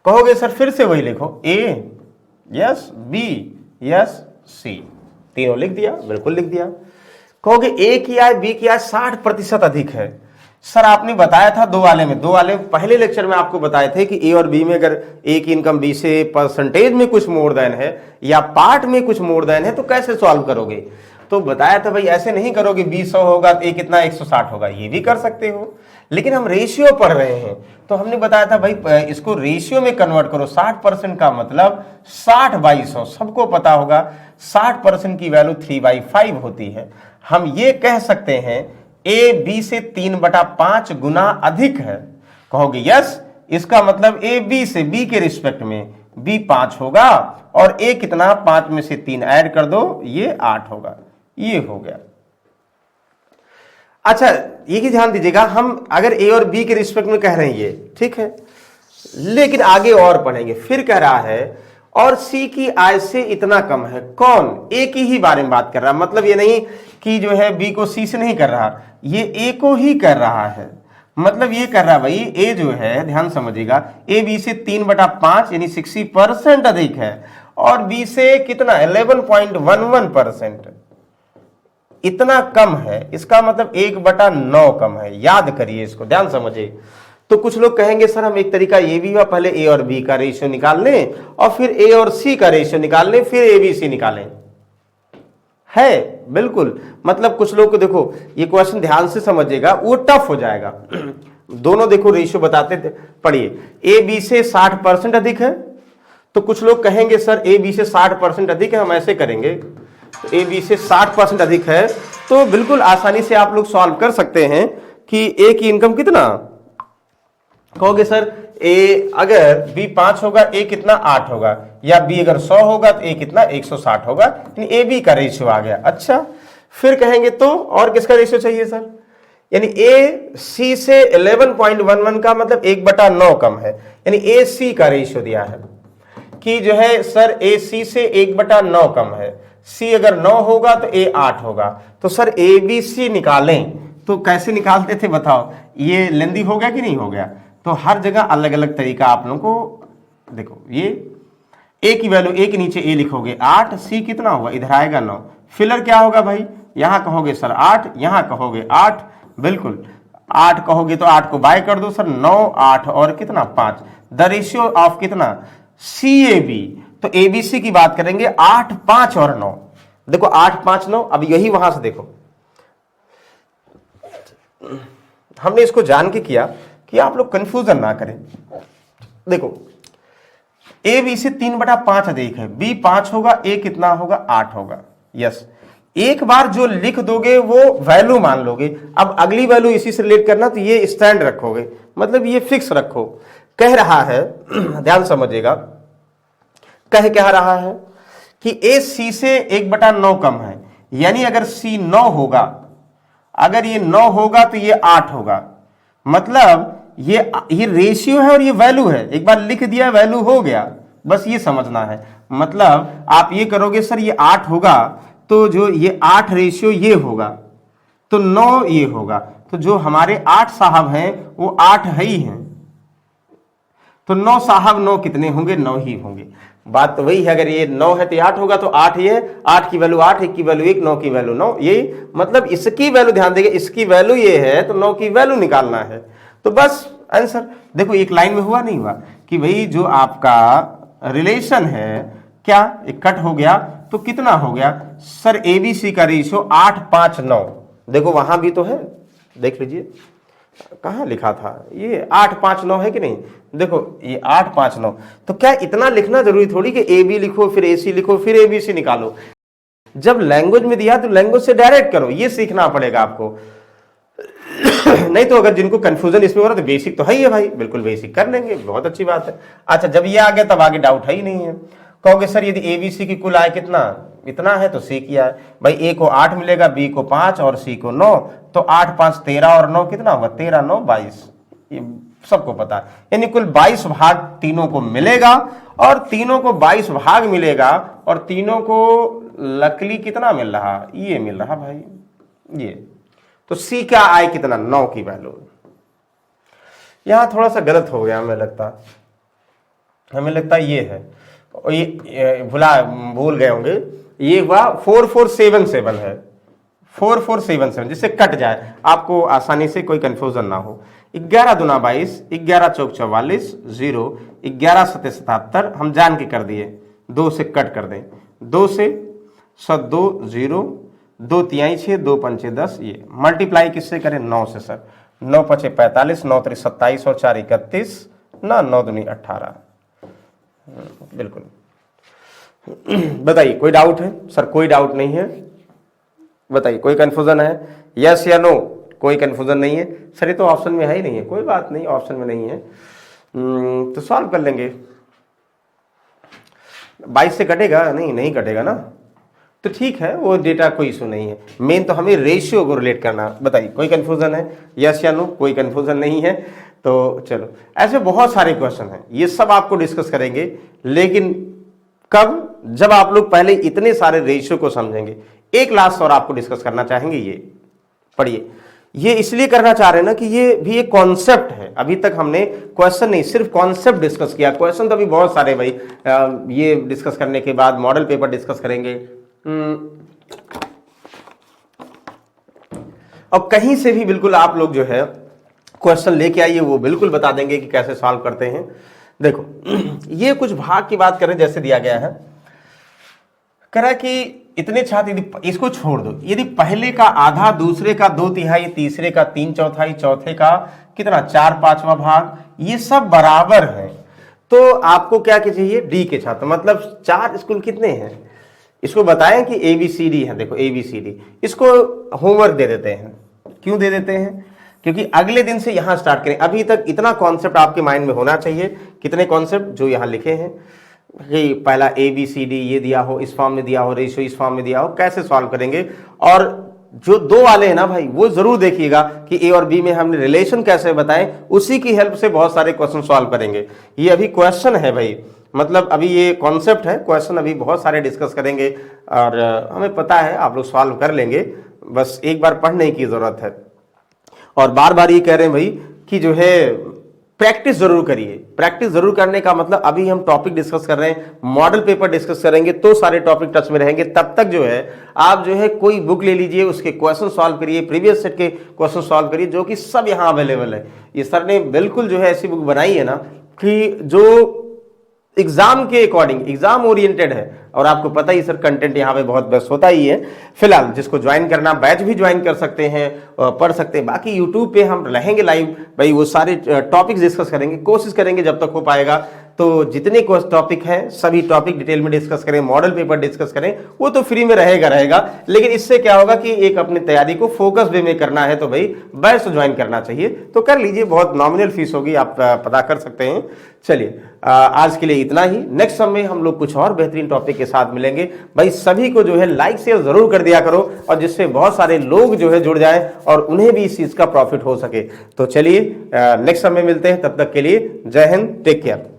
कहोगे सर फिर से वही लिखो, ए यस, बी यस, सी, तीनों लिख दिया, बिल्कुल लिख दिया। कहोगे ए की आय बी की आय 60% अधिक है। सर आपने बताया था दो वाले पहले लेक्चर में आपको बताए थे कि ए और बी में अगर ए की इनकम बी से परसेंटेज में कुछ मोर देन है या पार्ट में कुछ मोर देन है तो कैसे सॉल्व करोगे। तो बताया था भाई ऐसे नहीं करोगे, बी 100 होगा तो ए कितना 160 होगा, ये भी कर सकते हो। लेकिन हम रेशियो पढ़ रहे हैं तो हमने बताया था भाई इसको रेशियो में कन्वर्ट करो। 60% का मतलब 60/100, सबको पता होगा 60% की वैल्यू 3/5 होती है। हम ये कह सकते हैं ए बी से 3/5 गुना अधिक है। कहोगे यस, इसका मतलब ए बी से, बी के रिस्पेक्ट में बी 5 होगा और ए कितना, 5 में से 3 ऐड कर दो, ये 8 होगा। ये हो गया। अच्छा ये की ध्यान दीजिएगा, हम अगर ए और बी के रिस्पेक्ट में कह रहे हैं ये ठीक है, लेकिन आगे और पढ़ेंगे। फिर कह रहा है और सी की आय से इतना कम है। कौन? ए की ही बारे में बात कर रहा है। मतलब ये नहीं कि जो है बी को सी से नहीं कर रहा, ये ए को ही कर रहा है। मतलब ये कर रहा है भाई, ए जो है ध्यान समझिएगा, ए बी से 3/5 यानी 60% अधिक है और बी से कितना 11.11%, इतना कम है। इसका मतलब 1/9 कम है। याद करिए इसको, ध्यान समझिए। तो कुछ लोग कहेंगे सर हम एक तरीका ये भी हुआ, पहले ए और बी का रेशियो निकाल लें और फिर ए और सी का रेशियो निकाल लें, फिर ए बी सी निकालें। है बिल्कुल। मतलब कुछ लोग को देखो, ये क्वेश्चन ध्यान से समझिएगा, वो टफ हो जाएगा। दोनों देखो रेशियो बताते थे, पढ़िए। ए बी से 60% अधिक है, तो कुछ लोग कहेंगे सर ए बी से 60% अधिक है, हम ऐसे करेंगे, ए बी से 60% अधिक है, तो बिल्कुल आसानी से आप लोग सॉल्व कर सकते हैं कि ए की इनकम कितना। कहोगे सर ए अगर बी 5 होगा ए कितना 8 होगा, या बी अगर 100 होगा तो ए कितना 160 होगा, यानी ए बी का रेशियो आ गया। अच्छा फिर कहेंगे तो और किसका रेशियो चाहिए सर? यानी ए सी से 11.11 का मतलब 1/9 कम है, यानी ए सी का रेशियो दिया है कि जो है सर ए सी से 1/9 कम है। सी अगर 9 होगा तो ए 8 होगा। तो सर ए बी सी निकालें तो कैसे निकालते थे बताओ? ये लेंदी हो गया कि नहीं हो गया? तो हर जगह अलग अलग तरीका आप लोगों को देखो। ये ए की वैल्यू, ए के नीचे ए लिखोगे 8, सी कितना होगा, इधर आएगा 9, फिलर क्या होगा भाई, यहां कहोगे सर 8, यहां कहोगे 8, बिल्कुल 8 कहोगे तो 8 को बाय कर दो सर, 9 8 और कितना 5, द रेशियो ऑफ कितना सी ए बी। तो ए बी सी की बात करेंगे 8 5 और 9। देखो 8 5 9, अब यही वहां से देखो हमने इसको जान के किया कि आप लोग कंफ्यूजन ना करें। देखो ए बी से 3/5 अधिक है, बी 5 होगा, ए कितना होगा 8 होगा। यस, एक बार जो लिख दोगे वो वैल्यू मान लोगे। अब अगली वैल्यू इसी से रिलेट करना, तो ये स्टैंड रखोगे, मतलब ये फिक्स रखो। कह रहा है ध्यान समझिएगा, कह क्या रहा है कि ए सी से 1/9 कम है, यानी अगर सी 9 होगा, अगर ये 9 होगा तो ये 8 होगा। मतलब ये रेशियो है और ये वैल्यू है, एक बार लिख दिया वैल्यू हो गया, बस ये समझना है। मतलब आप ये करोगे सर ये 8 होगा तो जो ये 8 रेशियो ये होगा, तो 9 ये होगा, तो जो हमारे 8 साहब हैं वो 8 है ही हैं, तो 9 साहब 9 कितने होंगे? 9 ही होंगे। बात तो वही है, अगर ये 9 है तो 8 होगा, तो 8 ये, 8 की वैल्यू 8, 1 की वैल्यू 1, 9 की वैल्यू 9, ये मतलब इसकी वैल्यू ध्यान देंगे, इसकी वैल्यू ये है तो 9 की वैल्यू निकालना है, तो बस आंसर। देखो एक लाइन में हुआ नहीं हुआ कि भाई जो आपका रिलेशन है क्या एक कट हो गया, तो कितना हो गया सर? एबीसी का रेशियो 8, 5, 9। देखो वहां भी तो है, देख लीजिए कहां लिखा था ये 8, 5, 9 है कि नहीं? देखो ये 8, 5, 9, तो क्या इतना लिखना जरूरी थोड़ी कि ए बी लिखो फिर ए सी लिखो फिर ए बी सी निकालो। जब लैंग्वेज में दिया तो लैंग्वेज से डायरेक्ट करो, ये सीखना पड़ेगा आपको। नहीं तो अगर जिनको कंफ्यूजन इसमें हो रहा है तो बेसिक तो है ही है भाई, बिल्कुल बेसिक कर लेंगे, बहुत अच्छी बात है। अच्छा जब ये आ गया तब आगे डाउट है ही नहीं है। कहोगे सर यदि ए बी सी की कुल आय कितना इतना है तो सी किया है भाई, ए को 8 मिलेगा, बी को 5 और सी को 9, तो 8, 5, 13 और 9 कितना होगा? 13, 9, 22, ये सबको पता है। यानी कुल 22 भाग तीनों को मिलेगा, और तीनों को 22 भाग मिलेगा, और तीनों को लकली कितना मिल रहा? ये मिल रहा भाई ये। तो सी का आय कितना? 9 की वैल्यू। यहां थोड़ा सा गलत हो गया हमें लगता ये है, ये भूल गए होंगे, ये हुआ 4477 है, 4477, जिससे कट जाए, आपको आसानी से कोई कंफ्यूजन ना हो। 11 दूना 22, 11 चौक 44, 0, 11 सत्ते 77, हम जान के कर दिए, 2 से कट कर दें, 2 से 2, 0, 2 तिहाई 6, 2 पंचे 10, ये मल्टीप्लाई किससे करें? 9 से सर, 9 पचे 45, 9 त्रिक 27 और 4 31 ना, 9 दूनी 18। बिल्कुल। बताइए कोई डाउट है? सर कोई डाउट नहीं है, बताइए कोई कंफ्यूजन है? यस या नो? कोई कंफ्यूजन नहीं है सर, ये तो ऑप्शन में है ही नहीं है, कोई बात नहीं, ऑप्शन में नहीं है तो सॉल्व कर लेंगे। 22 से कटेगा? नहीं कटेगा ना, तो ठीक है, वो डेटा कोई इशू नहीं है, मेन तो हमें रेशियो को रिलेट करना। बताइए कोई कंफ्यूजन है? यस या नो? कोई कंफ्यूजन नहीं है, तो चलो ऐसे बहुत सारे क्वेश्चन हैं, ये सब आपको डिस्कस करेंगे, लेकिन कब? जब आप लोग पहले इतने सारे रेशियो को समझेंगे। एक लास्ट और आपको डिस्कस करना चाहेंगे, ये पढ़िए, ये इसलिए करना चाह रहे हैं ना कि ये भी एक कॉन्सेप्ट है, अभी तक हमने क्वेश्चन नहीं सिर्फ कॉन्सेप्ट डिस्कस किया, क्वेश्चन तो अभी बहुत सारे भाई, ये डिस्कस करने के बाद मॉडल पेपर डिस्कस करेंगे, और कहीं से भी बिल्कुल आप लोग जो है क्वेश्चन लेके आइए, वो बिल्कुल बता देंगे कि कैसे सॉल्व करते हैं। देखो ये कुछ भाग की बात करें, जैसे दिया गया है, करा कि इतने छात्र, यदि इसको छोड़ दो, यदि पहले का आधा, दूसरे का 2/3, तीसरे का 3/4, चौथे का कितना 4/5 भाग, ये सब बराबर है, तो आपको क्या चाहिए? डी के छात्र, मतलब 4 स्कूल कितने हैं इसको बताएं कि ABCD है। देखो ABCD, इसको होमवर्क दे देते हैं। क्यों दे देते हैं? क्योंकि अगले दिन से यहां स्टार्ट करें। अभी तक इतना कॉन्सेप्ट आपके माइंड में होना चाहिए। कितने कॉन्सेप्ट जो यहां लिखे हैं कि पहला ABCD ये दिया हो, इस फॉर्म में दिया हो, रेशियो इस फॉर्म में दिया हो, कैसे सॉल्व करेंगे, और जो 2 वाले हैं ना भाई, वो जरूर देखिएगा कि A और B में हमने रिलेशन कैसे बताएं, उसी की हेल्प से बहुत सारे क्वेश्चन सॉल्व करेंगे। ये अभी क्वेश्चन है भाई, मतलब अभी ये कॉन्सेप्ट है, क्वेश्चन अभी बहुत सारे डिस्कस करेंगे, और हमें पता है आप लोग सॉल्व कर लेंगे, बस एक बार पढ़ने की जरूरत है। और बार बार ये कह रहे हैं भाई कि जो है प्रैक्टिस जरूर करिए। प्रैक्टिस जरूर करने का मतलब, अभी हम टॉपिक डिस्कस कर रहे हैं, मॉडल पेपर डिस्कस करेंगे, तो सारे टॉपिक टच में रहेंगे। तब तक जो है आप जो है कोई बुक ले लीजिए, उसके क्वेश्चन सॉल्व करिए, प्रीवियस सेट के क्वेश्चन सॉल्व करिए, जो कि सब यहाँ अवेलेबल है। ये सर ने बिल्कुल जो है ऐसी बुक बनाई है ना कि जो एग्जाम के अकॉर्डिंग, एग्जाम ओरिएंटेड है, और आपको पता ही सर कंटेंट यहाँ पे बहुत बेस्ट होता ही है। फिलहाल जिसको ज्वाइन करना, बैच भी ज्वाइन कर सकते हैं, पढ़ सकते हैं। बाकी यूट्यूब पे हम रहेंगे लाइव भाई, वो सारे टॉपिक्स डिस्कस करेंगे, कोशिश करेंगे जब तक हो पाएगा। तो जितने टॉपिक हैं सभी टॉपिक डिटेल में डिस्कस करें, मॉडल पेपर डिस्कस करें, वो तो फ्री में रहेगा। लेकिन इससे क्या होगा कि एक अपनी तैयारी को फोकस वे में करना है, तो भाई बैच ज्वाइन करना चाहिए, तो कर लीजिए। बहुत नॉमिनल फीस होगी, आप पता कर सकते हैं। चलिए आज के लिए इतना ही। नेक्स्ट समय हम लोग कुछ और बेहतरीन टॉपिक के साथ मिलेंगे। भाई सभी को जो है लाइक शेयर जरूर कर दिया करो, और जिससे बहुत सारे लोग जो है जुड़ जाएं और उन्हें भी इस चीज का प्रॉफिट हो सके। तो चलिए नेक्स्ट समय मिलते हैं, तब तक के लिए जय हिंद, टेक केयर।